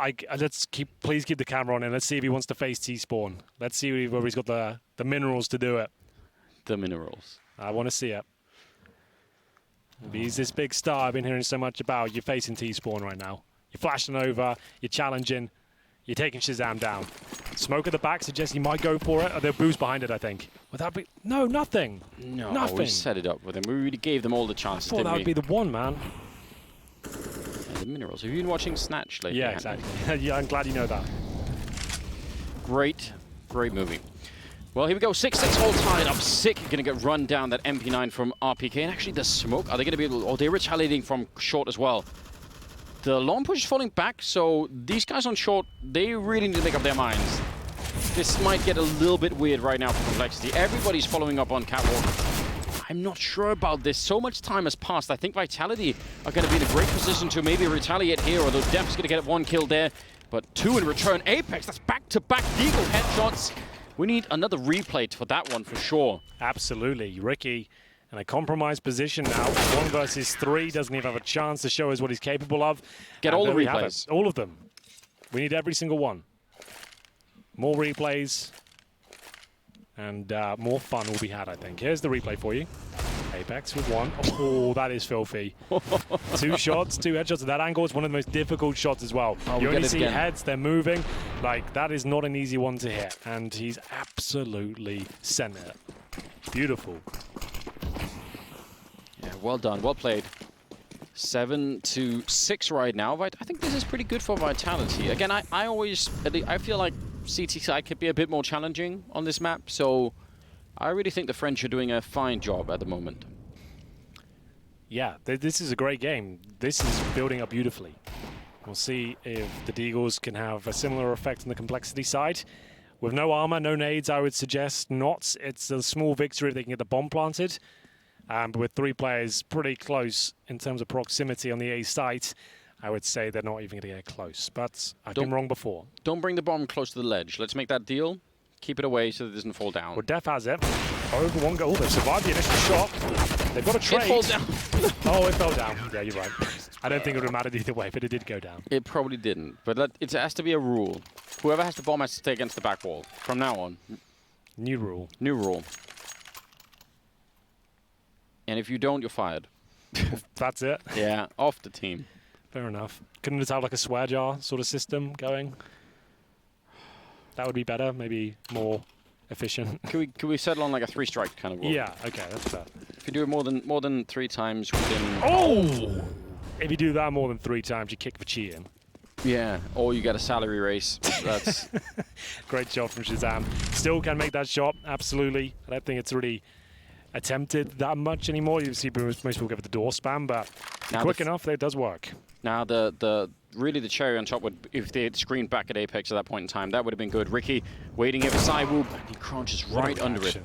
please keep the camera on, and let's see if he wants to face T-Spawn. Let's see whether he's got the minerals to do it.
The minerals.
I want to see it. He's this big star I've been hearing so much about. You're facing T-Spawn right now. You're flashing over, you're challenging, you're taking Shazam down. Smoke at the back suggests he might go for it. Or they'll boost behind it, I think. Would that be... No, nothing.
No,
nothing.
we set it up with him. We really gave them all the
I
chances,
thought
didn't
that
we?
would be the one, man.
Yeah, the minerals. Have you been watching Snatch lately?
Yeah,
Andy?
exactly. Yeah, I'm glad you know that.
Great, great movie. Well, here we go. 6-6 all tied up. Sick. Going to get run down that MP9 from RPK. And actually, the smoke. Are they going to be able... Oh, they're retaliating from short as well. The long push is falling back, so these guys on short, they really need to make up their minds. This might get a little bit weird right now for Complexity. Everybody's following up on Catwalk. I'm not sure about this. So much time has passed. I think Vitality are going to be in a great position to maybe retaliate here, although Def's going to get 1 kill there, but 2 in return. Apex, that's back-to-back Deagle headshots. We need another replay for that one for sure.
Absolutely. Ricky in a compromised position now. 1 versus 3. Doesn't even have a chance to show us what he's capable of.
Get all the replays.
All of them. We need every single one. More replays. And more fun will be had, I think. Here's the replay for you. Apex with 1. Oh, that is filthy. 2 shots, 2 headshots at that angle. It's one of the most difficult shots as well.
Oh,
you only see heads, they're moving. Like, that is not an easy one to hit. And he's absolutely sent it. Beautiful.
Yeah, well done, well played. 7-6 right now. I think this is pretty good for Vitality. Again, I feel like CTSI could be a bit more challenging on this map, so I really think the French are doing a fine job at the moment.
Yeah, this is a great game. This is building up beautifully. We'll see if the Deagles can have a similar effect on the Complexity side. With no armor, no nades, I would suggest not. It's a small victory if they can get the bomb planted. But with 3 players pretty close in terms of proximity on the A site, I would say they're not even going to get close. But I've been wrong before.
Don't bring the bomb close to the ledge. Let's make that deal. Keep it away so that it doesn't fall down.
Well, Def has it. Over 1 goal. They've survived the initial shot. They've got a trade.
It falls down.
Oh, it fell down. Yeah, you're right. I don't think it would have mattered either way, but it did go down.
It probably didn't. But it has to be a rule. Whoever has the bomb has to stay against the back wall. From now on.
New rule.
New rule. And if you don't, you're fired.
That's it.
Yeah, off the team.
Fair enough. Couldn't it have like a swear jar sort of system going? That would be better, maybe more efficient.
Can we settle on like a 3-strike kind of rule?
Yeah, okay, that's fair.
If you do it more than 3 times within...
Oh! If you do that more than 3 times, you kick for cheating.
Yeah, or you get a salary raise. That's
great shot from Shazam. Still can make that shot, absolutely. I don't think it's really attempted that much anymore. You see most people go for the door spam, but quick enough, it does work.
Now really the cherry on top would, if they had screened back at Apex at that point in time, that would have been good. Ricky waiting here for Cywoop, and he crunches right under it.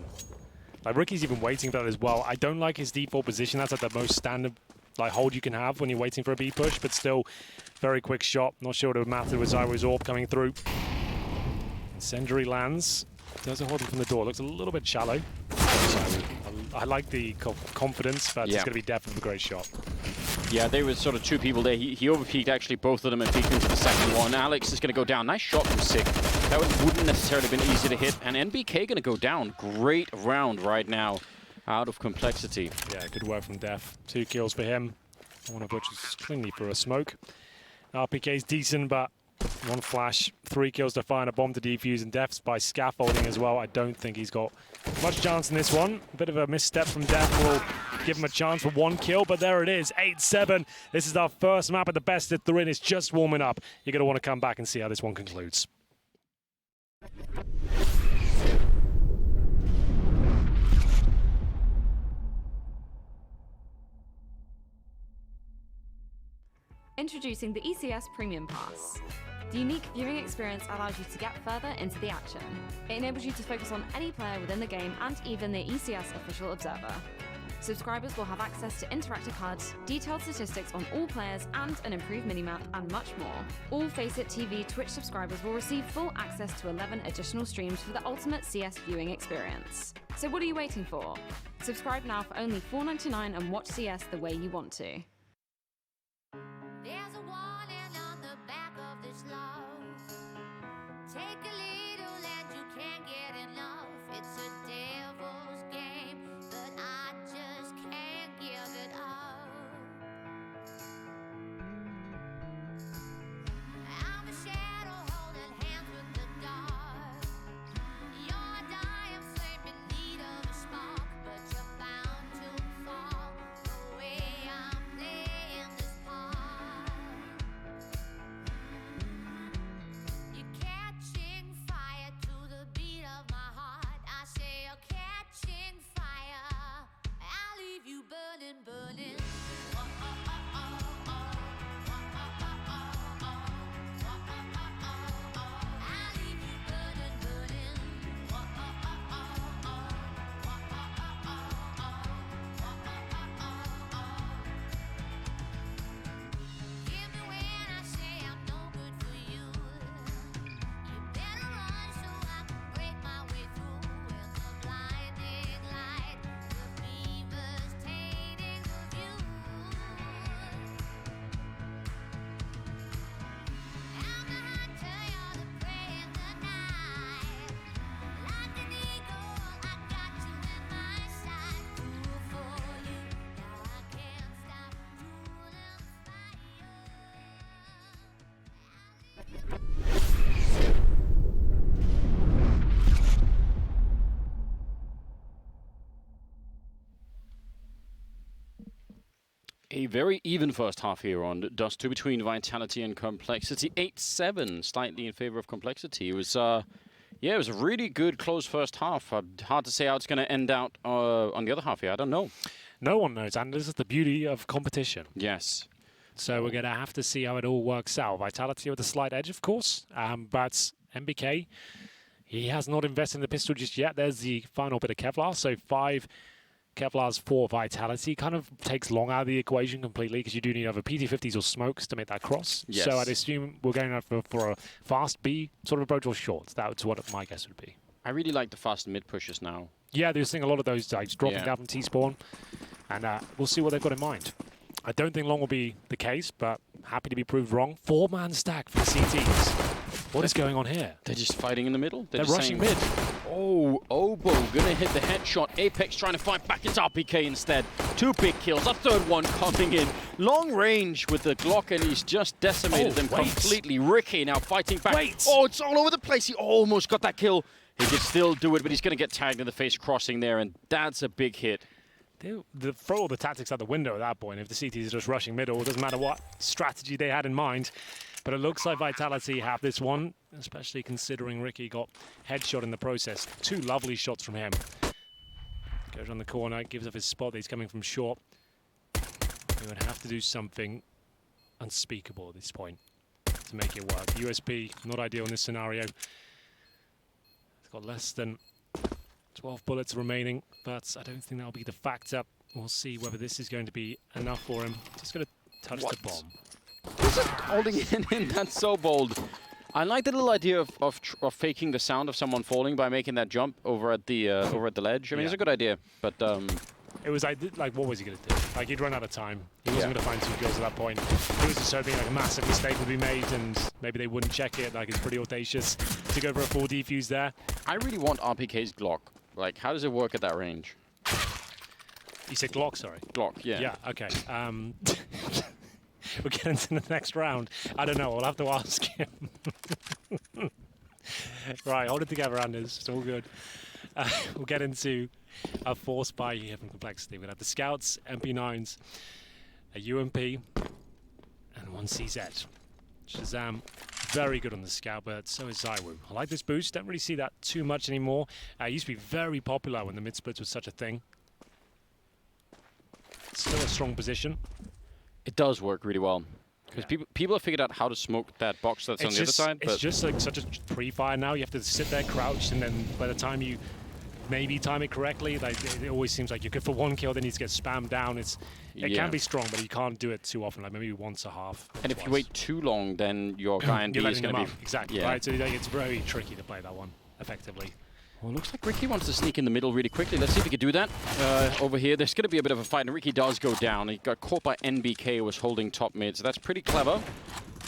Like Ricky's even waiting for that as well. I don't like his default position. That's like the most standard like hold you can have when you're waiting for a B push, but still very quick shot. Not sure it would have mattered with Zyro's AWP coming through. Incendiary lands. Does a hold him from the door. Looks a little bit shallow. I like the confidence, but it's going to be definitely a great shot.
Yeah, there was sort of 2 people there. He overpeaked actually both of them and peeked into the second one. Alex is going to go down. Nice shot from Sick. That wouldn't necessarily have been easy to hit. And NBK going to go down. Great round right now out of Complexity.
Yeah, good work from Def. 2 kills for him, one of which was cleanly for a smoke. RPK's decent, but 1 flash, 3 kills to find a bomb to defuse, and Def's by scaffolding as well. I don't think he's got much chance in this one. A bit of a misstep from Def will give him a chance for 1 kill, but there it is, 8-7. This is our first map at the best of 3, and it's just warming up. You're going to want to come back and see how this one concludes.
Introducing the ECS Premium Pass. The unique viewing experience allows you to get further into the action. It enables you to focus on any player within the game and even the ECS official observer. Subscribers will have access to interactive HUD, detailed statistics on all players and an improved minimap, and much more. All Faceit TV Twitch subscribers will receive full access to 11 additional streams for the ultimate CS viewing experience. So what are you waiting for? Subscribe now for only $4.99 and watch CS the way you want to.
There's a warning on the back of this love. Take a little and you can't get enough. It's a devil's game.
a very even first half here on Dust2 between Vitality and Complexity. 8-7, slightly in favor of Complexity. It was, yeah, it was a really good close first half. Hard to say how it's going to end out on the other half here. I don't know.
No one knows, and this is the beauty of competition.
Yes.
So we're going to have to see how it all works out. Vitality with a slight edge, of course, but MBK, he has not invested in the pistol just yet. There's the final bit of Kevlar, so 5 Kevlar's 4 Vitality kind of takes long out of the equation completely because you do need either PT50s or smokes to make that cross.
Yes.
So I'd assume we're going out for a fast B sort of approach or short. That's what my guess would be.
I really like the fast mid pushes now.
Yeah, they're seeing a lot of those dropping
Yeah.
down from T-spawn, and we'll see what they've got in mind. I don't think long will be the case, but happy to be proved wrong. 4-man stack for the CTs. What is going on here?
They're just fighting in the middle.
They're
just
rushing
saying-
mid.
Oh, Obo gonna hit the headshot. Apex trying to fight back. It's RPK instead. 2 big kills. A third one coming in. Long range with the Glock, and he's just decimated them
wait.
completely. Ricky now fighting back.
Wait.
Oh, it's all over the place. He almost got that kill. He could still do it, but he's gonna get tagged in the face crossing there, and that's a big hit.
They throw all the tactics out the window at that point. If the CTs are just rushing middle, it doesn't matter what strategy they had in mind. But it looks like Vitality have this one, especially considering Ricky got headshot in the process. 2 lovely shots from him. Goes on the corner, gives up his spot. He's coming from short. He would have to do something unspeakable at this point to make it work. USP, not ideal in this scenario. It's got less than 12 bullets remaining, but I don't think that'll be the factor. We'll see whether this is going to be enough for him. Just going to touch the bomb.
Holding it in, that's so bold. I like the little idea of faking the sound of someone falling by making that jump over at the ledge. I mean, it's a good idea, but
It was like, what was he going to do? Like, he'd run out of time. He wasn't going to find 2 kills at that point. He was just hoping like a massive mistake would be made, and maybe they wouldn't check it. Like, it's pretty audacious to go for a full defuse there.
I really want RPK's Glock. Like, how does it work at that range?
You said Glock, sorry.
Glock, yeah.
Yeah, okay. We'll get into the next round. I don't know. We'll have to ask him. Right, hold it together, Anders. It's all good. We'll get into a 4 spy here from Complexity. We'll have the Scouts, MP9s, a UMP, and 1 CZ. Shazam, very good on the Scout, but so is Zywoo. I like this boost. Don't really see that too much anymore. It used to be very popular when the mid-splits was such a thing. Still a strong position.
It does work really well. Because people have figured out how to smoke that box that's on the other side.
It's just like such a pre-fire now. You have to sit there crouched, and then by the time you maybe time it correctly, like it always seems like you're good for 1 kill, then you just get spammed down. It can be strong, but you can't do it too often, like maybe once a half.
And if you wait too long, then your guy and B is going to be...
Exactly,
yeah.
right? So like, it's very tricky to play that one effectively.
Well, looks like Ricky wants to sneak in the middle really quickly. Let's see if he can do that. Over here, there's going to be a bit of a fight, and Ricky does go down. He got caught by NBK, who was holding top mid, so that's pretty clever.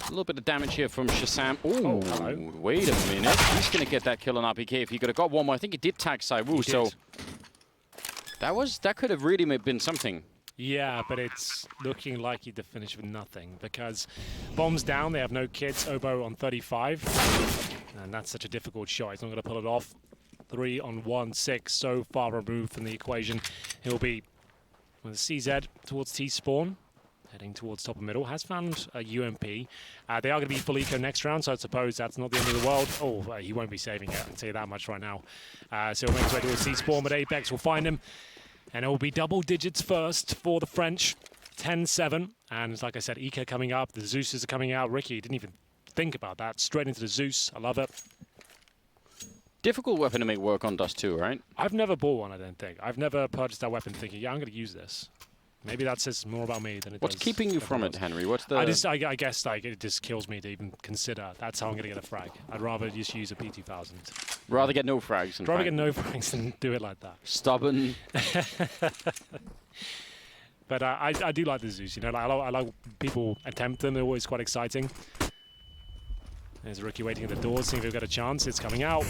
A little bit of damage here from Shazam. Ooh,
hello.
Wait a minute. He's going to get that kill on RPK if he could have got one more. I think he did tag Zywoo, so that could have really been something.
Yeah, but it's looking likely to finish with nothing because bombs down, they have no kits. Obo on 35, and that's such a difficult shot. He's not going to pull it off. 3 on 1, 6, so far removed from the equation. He'll be with CZ towards T-spawn, heading towards top of middle. Has found a UMP. They are going to be full eco next round, so I suppose that's not the end of the world. Oh, he won't be saving it, I'll tell you that much right now. So he'll make his way towards T-spawn, but Apex will find him. And it will be double digits first for the French, 10-7. And like I said, Eco coming up, the Zeus's are coming out. Ricky didn't even think about that. Straight into the Zeus, I love it.
Difficult weapon to make work on Dust2, right?
I've never bought one, I don't think. I've never purchased that weapon thinking, yeah, I'm going to use this. Maybe that says more about me than it
What's
does.
keeping you from it, Henry? What's the...
I guess like it just kills me to even consider that's how I'm going to get a frag. I'd rather just use a P2000.
Rather get no frags.
Rather get no frags than do it like that.
Stubborn.
But I do like the Zeus, you know. Like, I like people attempt them. They're always quite exciting. There's a rookie waiting at the door, seeing if he'll get a chance. It's coming out.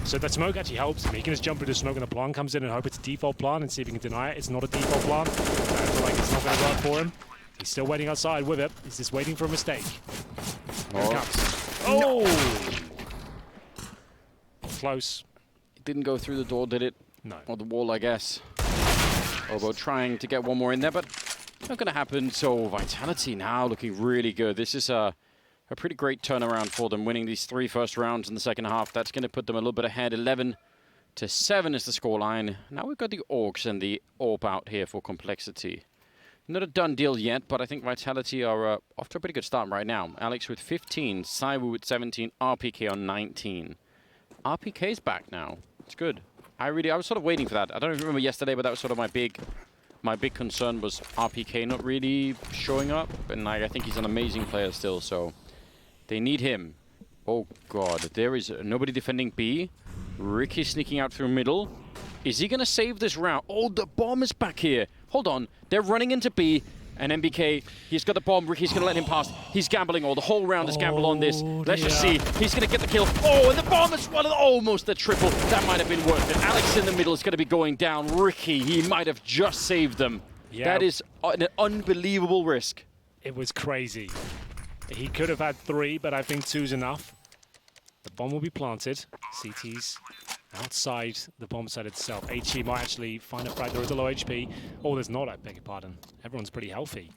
So that smoke actually helps him. He can just jump through the smoke and the plant comes in and hope it's a default plant and see if he can deny it. It's not a default plant. I feel like it's not going to work for him. He's still waiting outside with it. He's just waiting for a mistake. Here it comes. Oh! Close.
It didn't go through the door, did it?
No.
Or the wall, I guess. Obo trying to get one more in there, but Not going to happen. So Vitality now looking really good. This is a pretty great turnaround for them, winning these 3 first rounds in the second half. That's going to put them a little bit ahead. 11-7 is the scoreline. Now we've got the Orcs and the Orb out here for Complexity. Not a done deal yet, but I think Vitality are off to a pretty good start right now. Alex with 15, Saiwu with 17, RPK on 19. RPK's back now. It's good. I was sort of waiting for that. I don't remember yesterday, but that was sort of my big concern was RPK not really showing up. And I think he's an amazing player still, so they need him. Oh god, there is nobody defending B. Ricky sneaking out through middle. Is he going to save this round? Oh, the bomb is back here. Hold on. They're running into B. And MBK, he's got the bomb. Ricky's going to let him pass. He's gambling all. The whole round is gamble on this. Let's just see. He's going to get the kill. Oh, and the bomb is almost the triple. That might have been worth it. Alex in the middle is going to be going down. Ricky, he might have just saved them. Yeah. That is an unbelievable risk.
It was crazy. He could have had 3, but I think 2's enough. The bomb will be planted. CT's outside the bomb site itself. HE might actually find a frag. There is a low HP. Oh, there's not, I beg your pardon. Everyone's pretty healthy.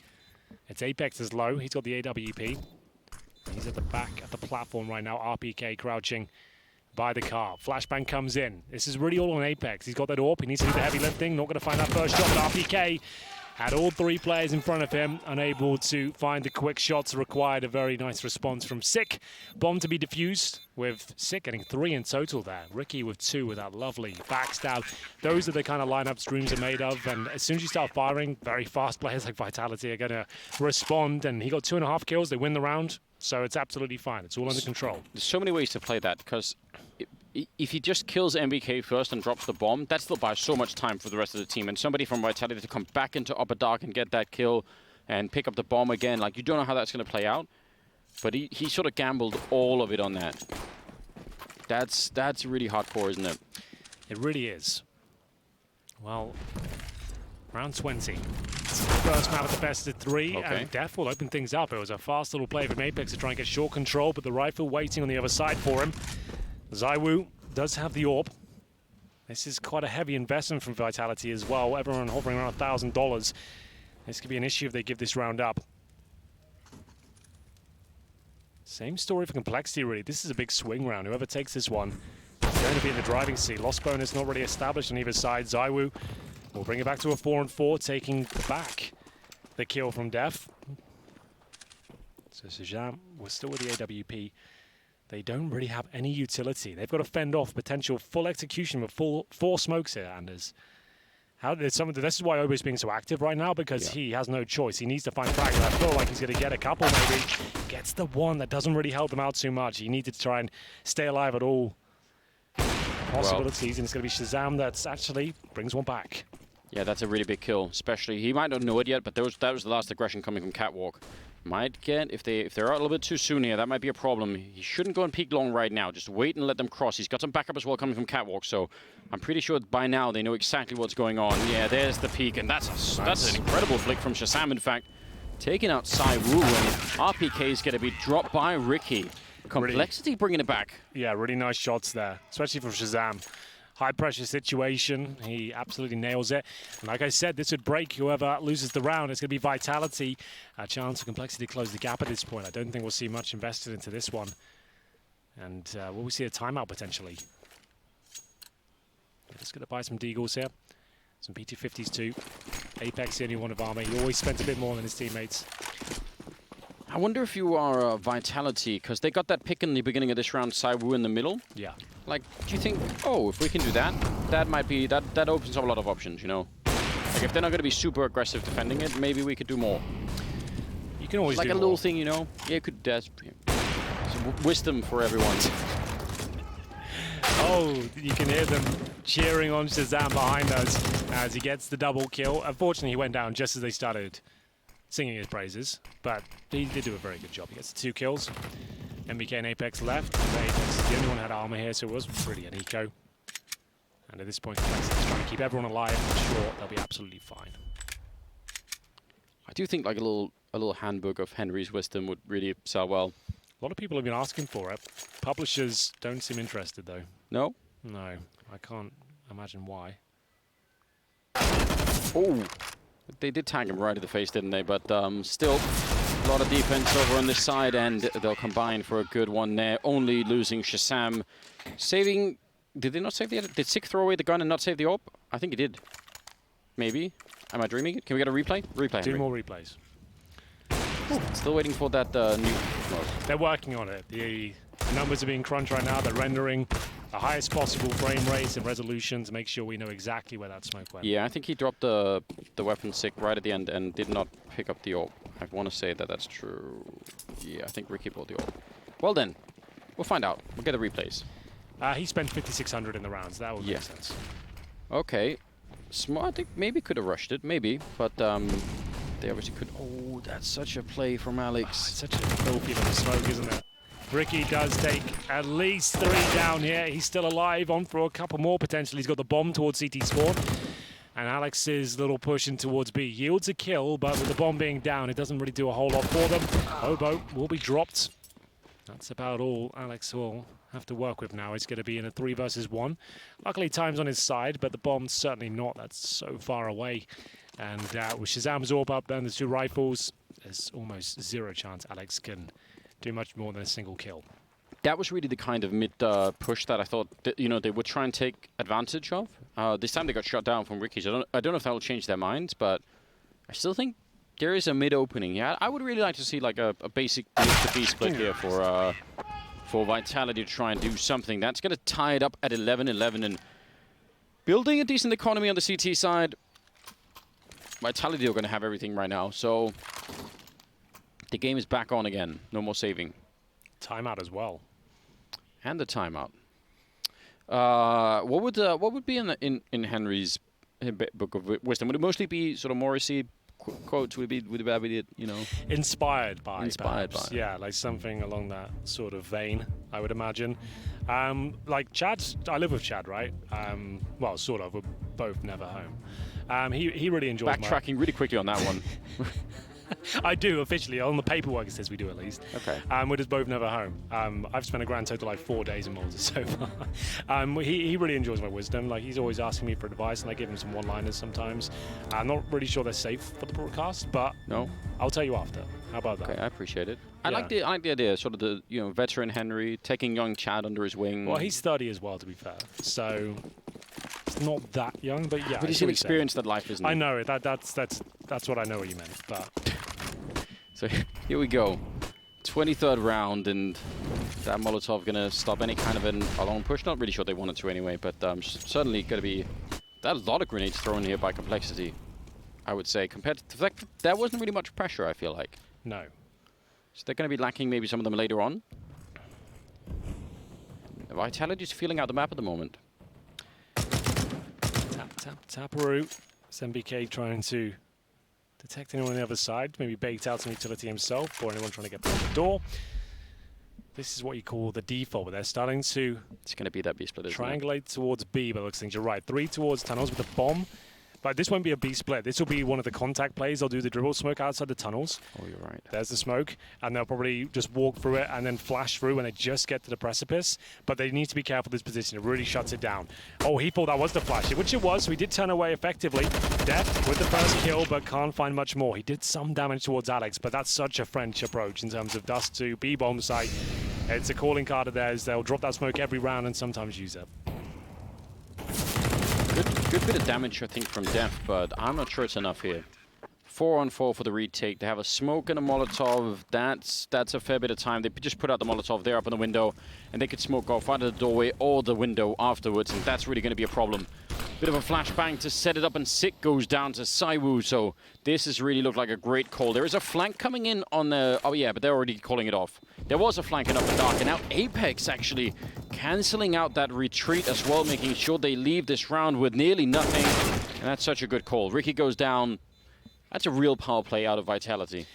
It's Apex is low. He's got the AWP. He's at the back of the platform right now. RPK crouching by the car. Flashbang comes in. This is really all on Apex. He's got that AWP. He needs to do the heavy lifting. Not going to find that first shot, but RPK had all 3 players in front of him, unable to find the quick shots required. A very nice response from Sick. Bomb to be defused, with Sick getting 3 in total there. Ricky with 2 with that lovely backstab. Those are the kind of lineups Dreams are made of, and as soon as you start firing, very fast players like Vitality are going to respond, and he got 2.5 kills. They win the round, so it's absolutely fine. It's all under control.
There's so many ways to play that, because if he just kills MBK first and drops the bomb, that still buys so much time for the rest of the team. And somebody from Vitality to come back into Upper Dark and get that kill and pick up the bomb again, like, you don't know how that's going to play out. But he sort of gambled all of it on that. That's really hardcore, isn't it?
It really is. Well, round 20. First map at the best of 3, and Def will open things up. It was a fast little play from Apex to try and get short control, but the rifle waiting on the other side for him. Zaiwu does have the AWP. This is quite a heavy investment from Vitality as well. Everyone hovering around $1,000. This could be an issue if they give this round up. Same story for Complexity, really. This is a big swing round. Whoever takes this one is going to be in the driving seat. Loss bonus not really established on either side. Zaiwu will bring it back to a 4-4, taking back the kill from Def. So Sejam was still with the AWP. They don't really have any utility. They've got to fend off potential full execution with 4 smokes here, Anders. This is why Obo's being so active right now, because he has no choice. He needs to find frag. I feel like he's going to get a couple, maybe. Gets the one. That doesn't really help them out too much. He needed to try and stay alive at all possibilities, and it's going to be Shazam that actually brings one back.
Yeah, that's a really big kill. Especially, he might not know it yet, but that was the last aggression coming from Catwalk. Might get, if they're out a little bit too soon here, that might be a problem. He shouldn't go and peek long right now. Just wait and let them cross. He's got some backup as well coming from Catwalk, so I'm pretty sure by now they know exactly what's going on. Yeah, there's the peek, and that's an incredible flick from Shazam, in fact. Taking out Saiwu, and RPK is going to be dropped by Ricky. Complexity bringing it back.
Yeah, really nice shots there, especially from Shazam. High pressure situation, he absolutely nails it. And like I said, this would break whoever loses the round. It's going to be Vitality. A chance for Complexity to close the gap at this point. I don't think we'll see much invested into this one. And will we see a timeout potentially? They're just going to buy some Deagles here. Some PT-50s too. Apex, the only one of armor. He always spent a bit more than his teammates.
I wonder if you are Vitality, because they got that pick in the beginning of this round, Saiwu in the middle.
Yeah.
Like, do you think, oh, if we can do that, that might be, that opens up a lot of options, you know? Like, if they're not going to be super aggressive defending it, maybe we could do more.
You can always
do like a
more.
little thing, you know? Yeah, it could, wisdom for everyone.
Oh, you can hear them cheering on Shazam behind us as he gets the double kill. Unfortunately, he went down just as they started singing his praises, but he did do a very good job. He gets the 2 kills. MBK and Apex left. Apex is the only one who had armor here, so it was really an eco. And at this point, Complexity is trying to keep everyone alive. I'm sure they'll be absolutely fine.
I do think like a little handbook of Henry's wisdom would really sell well.
A lot of people have been asking for it. Publishers don't seem interested, though.
No?
No, I can't imagine why.
Oh, They did tag him right in the face, didn't they? But still, a lot of defense over on this side, and they'll combine for a good one there. Only losing Shazam. Saving... Did they not save the... Did Sick throw away the gun and not save the AWP? I think he did. Maybe. Am I dreaming it? Can we get a replay? Replay,
2
Henry.
more replays.
Still waiting for that new... Well,
They're working on it. The numbers are being crunched right now. They're rendering the highest possible frame rates and resolution to make sure we know exactly where that smoke went.
yeah, I think he dropped the weapon Sick right at the end and did not pick up the AWP. I want to say that that's true. Yeah, I think Ricky bought the AWP. Well then, we'll find out. We'll get the replays.
He spent 5,600 in the rounds. That would
Yeah.
make sense.
Okay. Smart, I think maybe could have rushed it, maybe. But they obviously could. Oh, that's such a play from Alex.
It's such a filthy little smoke, isn't it? Ricky does take at least 3 down here. He's still alive, on for a couple more potentially. He's got the bomb towards CT spawn. And Alex's little push in towards B yields a kill, but with the bomb being down, it doesn't really do a whole lot for them. Obo will be dropped. That's about all Alex will have to work with now. He's going to be in a 3 versus 1. Luckily, time's on his side, but the bomb's certainly not. That's so far away. And with Shazam's AWP up and the 2 rifles, there's almost 0 chance Alex can do much more than a single kill.
That was really the kind of mid push that I thought that, they would try and take advantage of. This time they got shot down from Ricky's. I don't know if that will change their minds, but I still think there is a mid opening. Yeah, I would really like to see like a basic mid-to-B split here for Vitality to try and do something. That's going to tie it up at 11-11 and building a decent economy on the CT side. Vitality are going to have everything right now, so the game is back on again. No more saving.
Timeout as well.
And the timeout. What would be in Henry's book of wisdom? Would it mostly be sort of Morrissey quotes? Would it be
Inspired by.
Inspired
perhaps.
by.
Yeah, like something along that sort of vein, I would imagine. Like Chad, I live with Chad, right? Well, sort of. We're both never home. He really enjoys
backtracking really quickly on that one?
I do, officially. On the paperwork it says we do at least.
Okay.
We're just both never home. I've spent a grand total like 4 days in Malta so far. He really enjoys my wisdom. Like, he's always asking me for advice, and I give him some one-liners sometimes. I'm not really sure they're safe for the broadcast, but
No.
I'll tell you after. How about that?
Okay, I appreciate it. I
Yeah.
like the idea, sort of the veteran Henry taking young Chad under his wing.
Well, he's 30 as well, to be fair. So it's not that young, but yeah.
But he's
I see
an
what you're saying.
experience that life isn't.
I know it. That's what I know what you meant. But
So here we go. 23rd round, and that Molotov going to stop any kind of a long push. Not really sure they wanted to anyway, but certainly going to be a lot of grenades thrown here by Complexity, I would say. Compared to the fact that there wasn't really much pressure, I feel like.
no.
So they're going to be lacking maybe some of them later on. Vitality's feeling out the map at the moment.
Taparoo. It's MBK trying to detect anyone on the other side. Maybe baked out some utility himself, or anyone trying to get through the door. This is what you call the default, but they're starting to
It's going to be that B-split, isn't it?
triangulate towards B, but looks things you're right. 3 towards tunnels with the bomb. But this won't be a B split. This will be one of the contact plays. They'll do the dribble smoke outside the tunnels.
Oh, you're right.
There's the smoke, and they'll probably just walk through it and then flash through when they just get to the precipice. But they need to be careful of this position. It really shuts it down. Oh, he thought that was the flash, which it was, so he did turn away effectively. Death with the first kill, but can't find much more. He did some damage towards Alex, but that's such a French approach in terms of dust to B-bomb site. It's a calling card of theirs. They'll drop that smoke every round and sometimes use it.
Good bit of damage, I think, from Def, but I'm not sure it's enough here. 4-on-4 for the retake. They have a smoke and a Molotov. That's a fair bit of time. They just put out the Molotov there up in the window, and they could smoke off either the doorway or the window afterwards, and that's really going to be a problem. Bit of a flashbang to set it up, and Sick goes down to Saiwu, so this has really looked like a great call. There is a flank coming in on the... Oh, yeah, but they're already calling it off. There was a flank in Upper Dark, and now Apex actually cancelling out that retreat as well, making sure they leave this round with nearly nothing, and that's such a good call. Ricky goes down. That's a real power play out of Vitality.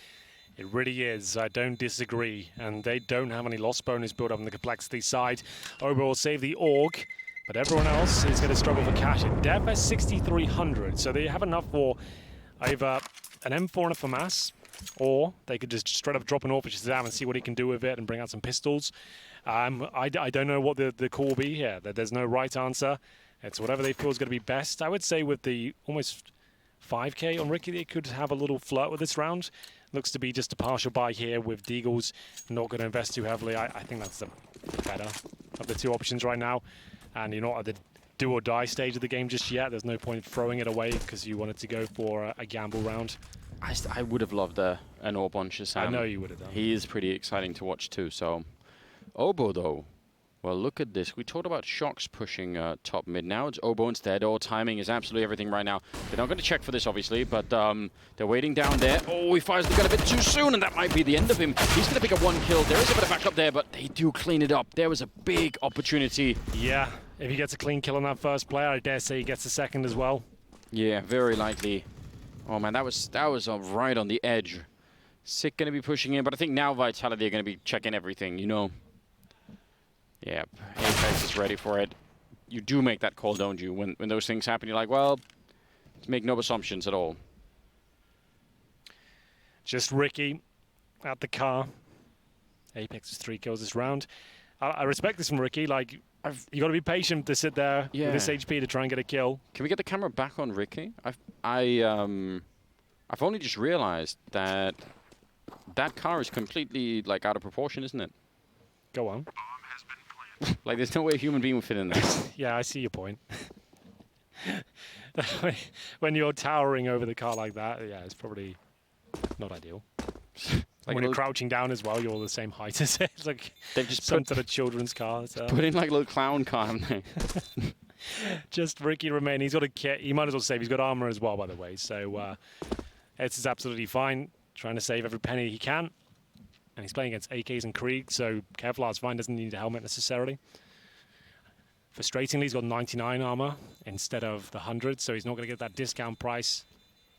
It really is. I don't disagree. And they don't have any loss bonus built up on the Complexity side. Ober will save the AUG, but everyone else is going to struggle for cash. And Dev has 6,300, so they have enough for either an M4 and a FAMAS, or they could just straight up drop an AWP for Shazam and see what he can do with it and bring out some pistols. I don't know what the call will be here. There's no right answer. It's whatever they feel is going to be best. I would say with the almost 5k on Ricky. They could have a little flirt with this round. Looks to be just a partial buy here with Deagles not going to invest too heavily. I think that's the better of the two options right now. And you're not at the do or die stage of the game just yet. There's no point throwing it away because you wanted to go for a gamble round.
I would have loved an Orb on Shazam.
I know you would have done.
He is pretty exciting to watch too. So, Obo though. Well, look at this. We talked about Shocks pushing top mid. Now it's Obo instead. All timing is absolutely everything right now. They're not going to check for this, obviously, but they're waiting down there. Oh, he fires the gun a bit too soon, and that might be the end of him. He's going to pick up one kill. There is a bit of backup there, but they do clean it up. There was a big opportunity.
Yeah, if he gets a clean kill on that first player, I dare say he gets a second as well.
Yeah, very likely. Oh man, that was right on the edge. Sick going to be pushing in, but I think now Vitality are going to be checking everything, you know. Yeah, Apex is ready for it. You do make that call, don't you? When those things happen, you're like, well, make no assumptions at all.
Just Ricky at the car. Apex is 3 kills this round. I respect this from Ricky. Like, you got to be patient to sit there with this HP to try and get a kill.
Can we get the camera back on Ricky? I've only just realized that car is completely like out of proportion, isn't it?
Go on.
Like, there's no way a human being would fit in there.
Yeah, I see your point. When you're towering over the car like that, yeah, it's probably not ideal.
Like
when you're crouching down as well, you're all the same height as it. It's like
they've just
some sort of children's car. So.
Put in like a little clown car, haven't they?
Just Ricky remaining. He's got a kit. He might as well save. He's got armor as well, by the way. So it's absolutely fine. Trying to save every penny he can. And he's playing against AKs and Krieg, so Kevlar's fine, doesn't need a helmet necessarily. Frustratingly, he's got 99 armor instead of the 100, so he's not going to get that discount price.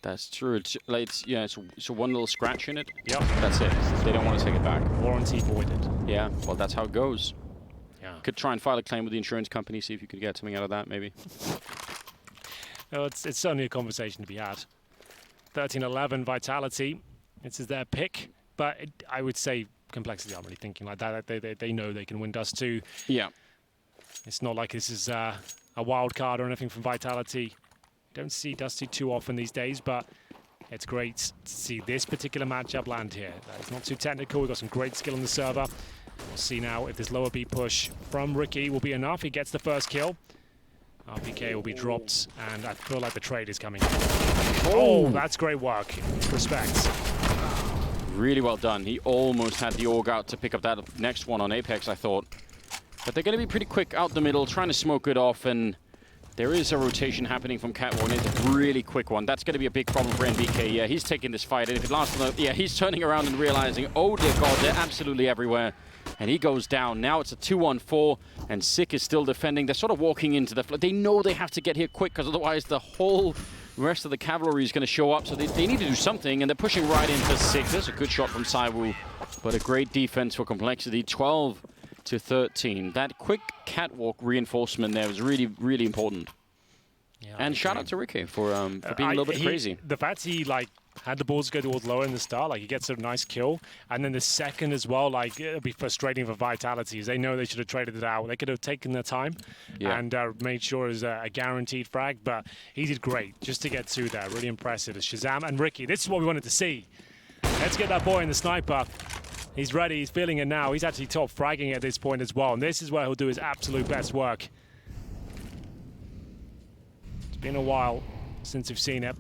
That's true. It's like it's one little scratch in it.
Yep.
That's it. They don't want to take it back.
Warranty voided.
Yeah, well, that's how it goes.
Yeah.
Could try and file a claim with the insurance company, see if you could get something out of that, maybe.
No, it's certainly a conversation to be had. 13-11 Vitality. This is their pick. But I would say Complexity aren't really thinking like that. They know they can win Dust 2.
Yeah.
It's not like this is a wild card or anything from Vitality. Don't see Dust 2 too often these days, but it's great to see this particular matchup land here. It's not too technical. We've got some great skill on the server. We'll see now if this lower B push from Ricky will be enough. He gets the first kill. RPK will be dropped, and I feel like the trade is coming. Oh, that's great work. Respect.
Really well done. He almost had the AUG out to pick up that next one on Apex, I thought. But they're going to be pretty quick out the middle, trying to smoke it off, and there is a rotation happening from Catwalk. It's a really quick one. That's going to be a big problem for NBK. Yeah, he's taking this fight, and if it lasts, yeah, he's turning around and realizing, oh dear God, they're absolutely everywhere. And he goes down. Now it's a 2-1-4, and Sick is still defending. They're sort of walking into the flood. They know they have to get here quick, because otherwise the whole rest of the cavalry is going to show up. So they need to do something, and they're pushing right into Sick. There's a good shot from Saiwu, but a great defense for Complexity. 12-13. That quick catwalk reinforcement there was really, really important.
Yeah,
and shout out to Ricky for being a little bit crazy.
The fact he had the balls go towards lower in the start, like he gets a nice kill, and then the second as well, like it'll be frustrating for Vitality. They know they should have traded it out. They could have taken their time and made sure it was a guaranteed frag, but he did great just to get two there. Really impressive. It's Shazam and Ricky. This is what we wanted to see. Let's get that boy in the sniper. He's ready. He's feeling it now. He's actually top fragging at this point as well, and this is where he'll do his absolute best work. It's been a while since we've seen it,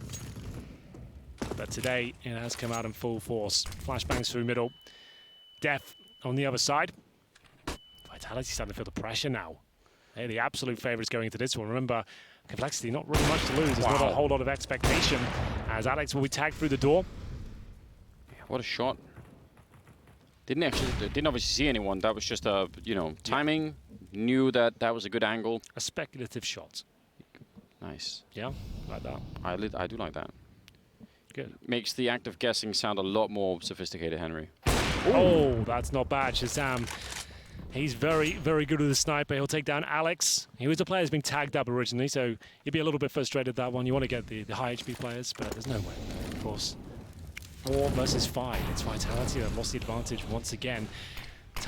but today it has come out in full force. Flashbangs through middle. Def on the other side. Vitality starting to feel the pressure now. They're the absolute favourites going into this one. Remember, Complexity, not really much to lose. There's not a whole lot of expectation, as Alex will be tagged through the door.
Yeah, what a shot. Didn't obviously see anyone. That was just a, timing. Knew that was a good angle.
A speculative shot.
Nice.
Yeah, like that.
I do like that.
Good.
Makes the act of guessing sound a lot more sophisticated, Henry.
Oh, that's not bad. Shazam. He's very, very good with the sniper. He'll take down Alex. He was a player who's been tagged up originally, so he'd be a little bit frustrated that one. You want to get the high HP players, but there's no way, of course. 4 versus 5. It's Vitality that lost the advantage once again.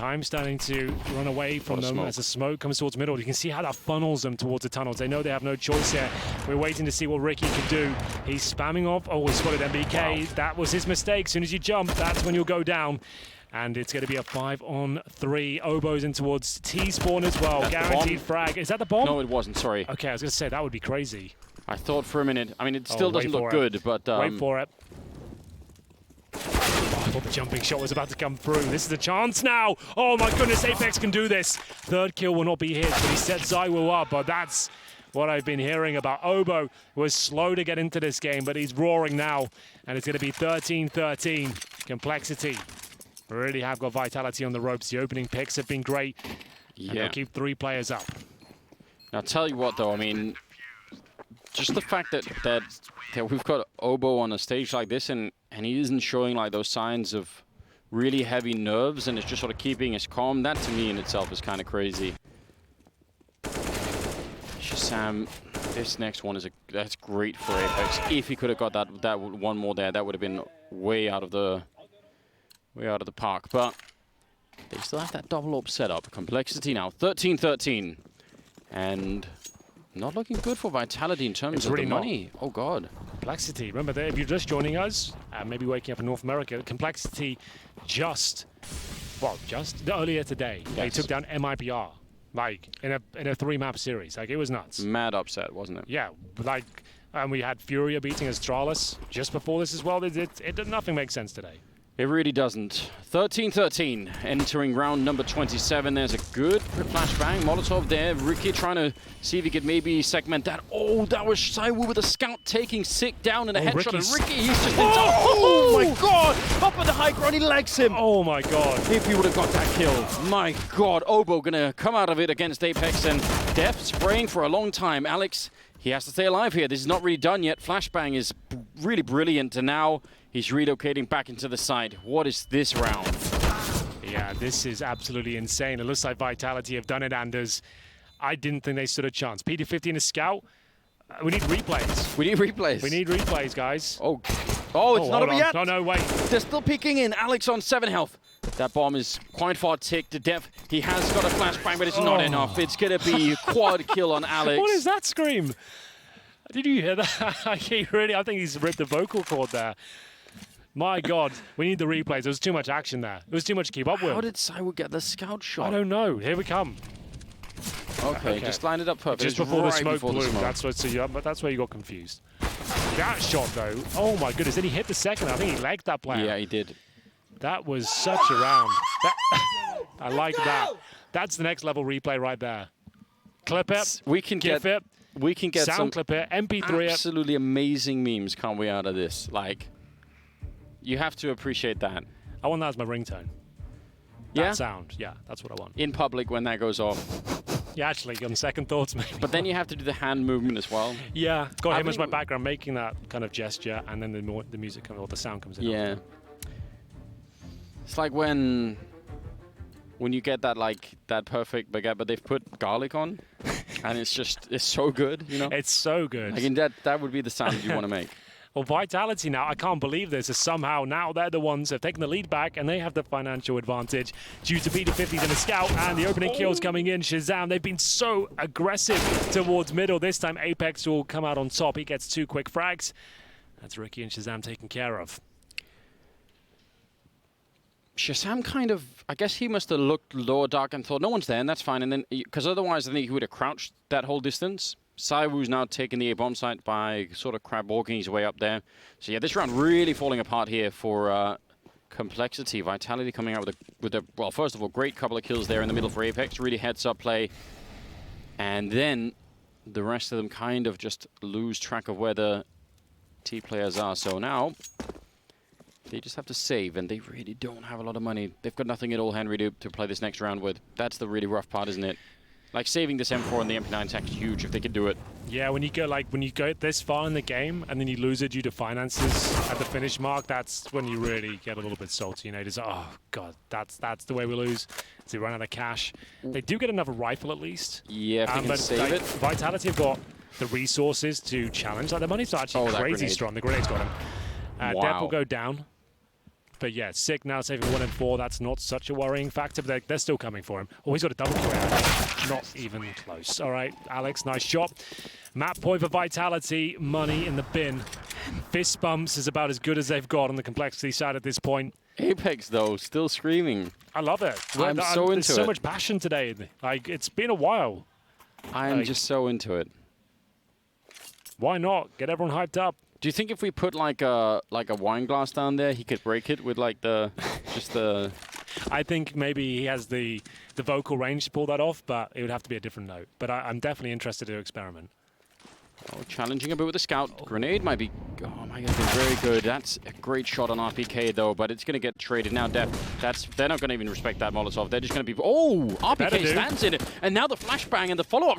Time starting to run away from them as the smoke comes towards middle. You can see how that funnels them towards the tunnels. They know they have no choice here. We're waiting to see what Ricky can do. He's spamming off. Oh, he spotted MBK. Wow. That was his mistake. As soon as you jump, that's when you'll go down. And it's going to be a 5-on-3. Obo's in towards T-spawn as well.
That's
guaranteed frag. Is that the bomb?
No, it wasn't. Sorry.
Okay, I was going to say, that would be crazy.
I thought for a minute. I mean, it still doesn't look good, but...
wait for it. Oh, I thought the jumping shot was about to come through. This is a chance now. Oh my goodness, Apex can do this. Third kill will not be his, but he set ZywOo up. But that's what I've been hearing about. Obo was slow to get into this game, but he's roaring now. And it's going to be 13-13. Complexity really have got Vitality on the ropes. The opening picks have been great.
Yeah.
And they'll keep 3 players up.
Now, I'll tell you what, though. I mean, just the fact that we've got Obo on a stage like this and he isn't showing like those signs of really heavy nerves and it's just sort of keeping us calm, that to me in itself is kind of crazy. Shazam, this next one that's great for Apex. If he could have got that one more there, that would have been way out of the park. But they still have that double up setup. Complexity now 13-13, and not looking good for Vitality in terms of the money. Oh God.
Complexity. Remember, if you're just joining us, maybe waking up in North America, Complexity just earlier today, they took down MIBR, like in a 3-map series. Like, it was nuts.
Mad upset, wasn't it?
Yeah, like, and we had Furia beating Astralis just before this as well. Nothing makes sense today.
It really doesn't. 13-13, entering round number 27. There's a good flashbang. Molotov there. Ricky trying to see if he could maybe segment that. Oh, that was ZywOo with a scout taking Sick down and a headshot. And Ricky, he's just into... Oh my God! Up at the high ground, he legs him.
Oh my God.
If he would have got that kill. My God, Obo gonna come out of it against Apex, and Def spraying for a long time. Alex, he has to stay alive here. This is not really done yet. Flashbang is really brilliant, and now he's relocating back into the side. What is this round?
Yeah, this is absolutely insane. It looks like Vitality have done it, Anders. I didn't think they stood a chance. PD50 and a scout. We need replays.
We need replays.
We need replays, guys.
Oh, it's not over yet.
No, wait.
They're still peeking in. Alex on 7 health. That bomb is quite far ticked to Def. He has got a flashbang, but it's not enough. It's going to be quad kill on Alex.
What is that scream? Did you hear that? I think he's ripped the vocal cord there. My God, we need the replays. There was too much action there. There was too much to keep up with.
How did ZywOo get the scout shot?
I don't know. Here we come.
Okay, just lined it up perfect.
Just before the smoke blew. That's where you got confused. That shot, though, oh my goodness. Then he hit the second. I think he legged that player.
Yeah, he did.
That was such a round. I like that. That's the next level replay right there. Clip it.
We can get
sound
some
clip it. MP3 it.
Absolutely amazing memes, can't we, out of this? Like, you have to appreciate that.
I want that as my ringtone. That sound. Yeah, that's what I want.
In public when that goes off.
Yeah, actually, on second thoughts, maybe.
But then you have to do the hand movement as well.
Yeah, got him as my background, making that kind of gesture, and then the music comes, or the sound comes in.
Yeah.
After.
It's like when you get that perfect baguette, but they've put garlic on, and it's so good, you know?
It's so good.
I mean, that would be the sound you want to make.
Well, Vitality now, I can't believe this, is somehow now they're the ones who have taken the lead back, and they have the financial advantage due to PD50s and a scout, and the opening kills coming in. Shazam, they've been so aggressive towards middle. This time, Apex will come out on top. He gets 2 quick frags. That's Ricky and Shazam taken care of.
Shazam kind of, I guess he must have looked lower dark and thought, no one's there, and that's fine. And then, because otherwise I think he would have crouched that whole distance. ZywOo's now taking the A-bomb site by sort of crab walking his way up there. So yeah, this round really falling apart here for Complexity. Vitality coming out with a, well, first of all, great couple of kills there in the middle for Apex. Really heads-up play. And then the rest of them kind of just lose track of where the T players are. So now they just have to save, and they really don't have a lot of money. They've got nothing at all, Henry, to play this next round with. That's the really rough part, isn't it? Like, saving this M4 and the MP9 tech is huge if they could do it.
Yeah, when you go this far in the game and then you lose it due to finances at the finish mark, that's when you really get a little bit salty. You know, it's oh god, that's the way we lose. So they run out of cash. They do get another rifle at least.
Yeah, if they can save it.
Vitality have got the resources to challenge. Like, the money's actually crazy strong. The grenade's got him.
Wow.
Depp will go down. But yeah, Sick now saving 1 and 4. That's not such a worrying factor, but they're still coming for him. Oh, he's got a double kill. Not even close. All right, Alex, nice shot. Map point for Vitality, money in the bin. Fist bumps is about as good as they've got on the complexity side at this point.
Apex, though, still screaming.
I love it.
I'm so into
There's so
it.
much passion today. Like, it's been a while.
I am
Like-
just so into it.
Why not? Get everyone hyped up.
Do you think if we put like a wine glass down there, he could break it with like the just the?
I think maybe he has the vocal range to pull that off, but it would have to be a different note. But I'm definitely interested to experiment.
Oh, challenging a bit with the scout. Grenade might be. Oh my god, been very good. That's a great shot on RPK though, but it's gonna get traded now. Def, they're not gonna even respect that Molotov. They're just gonna be. Oh,
Better
RPK
do.
stands in it, and now the flashbang and the follow-up.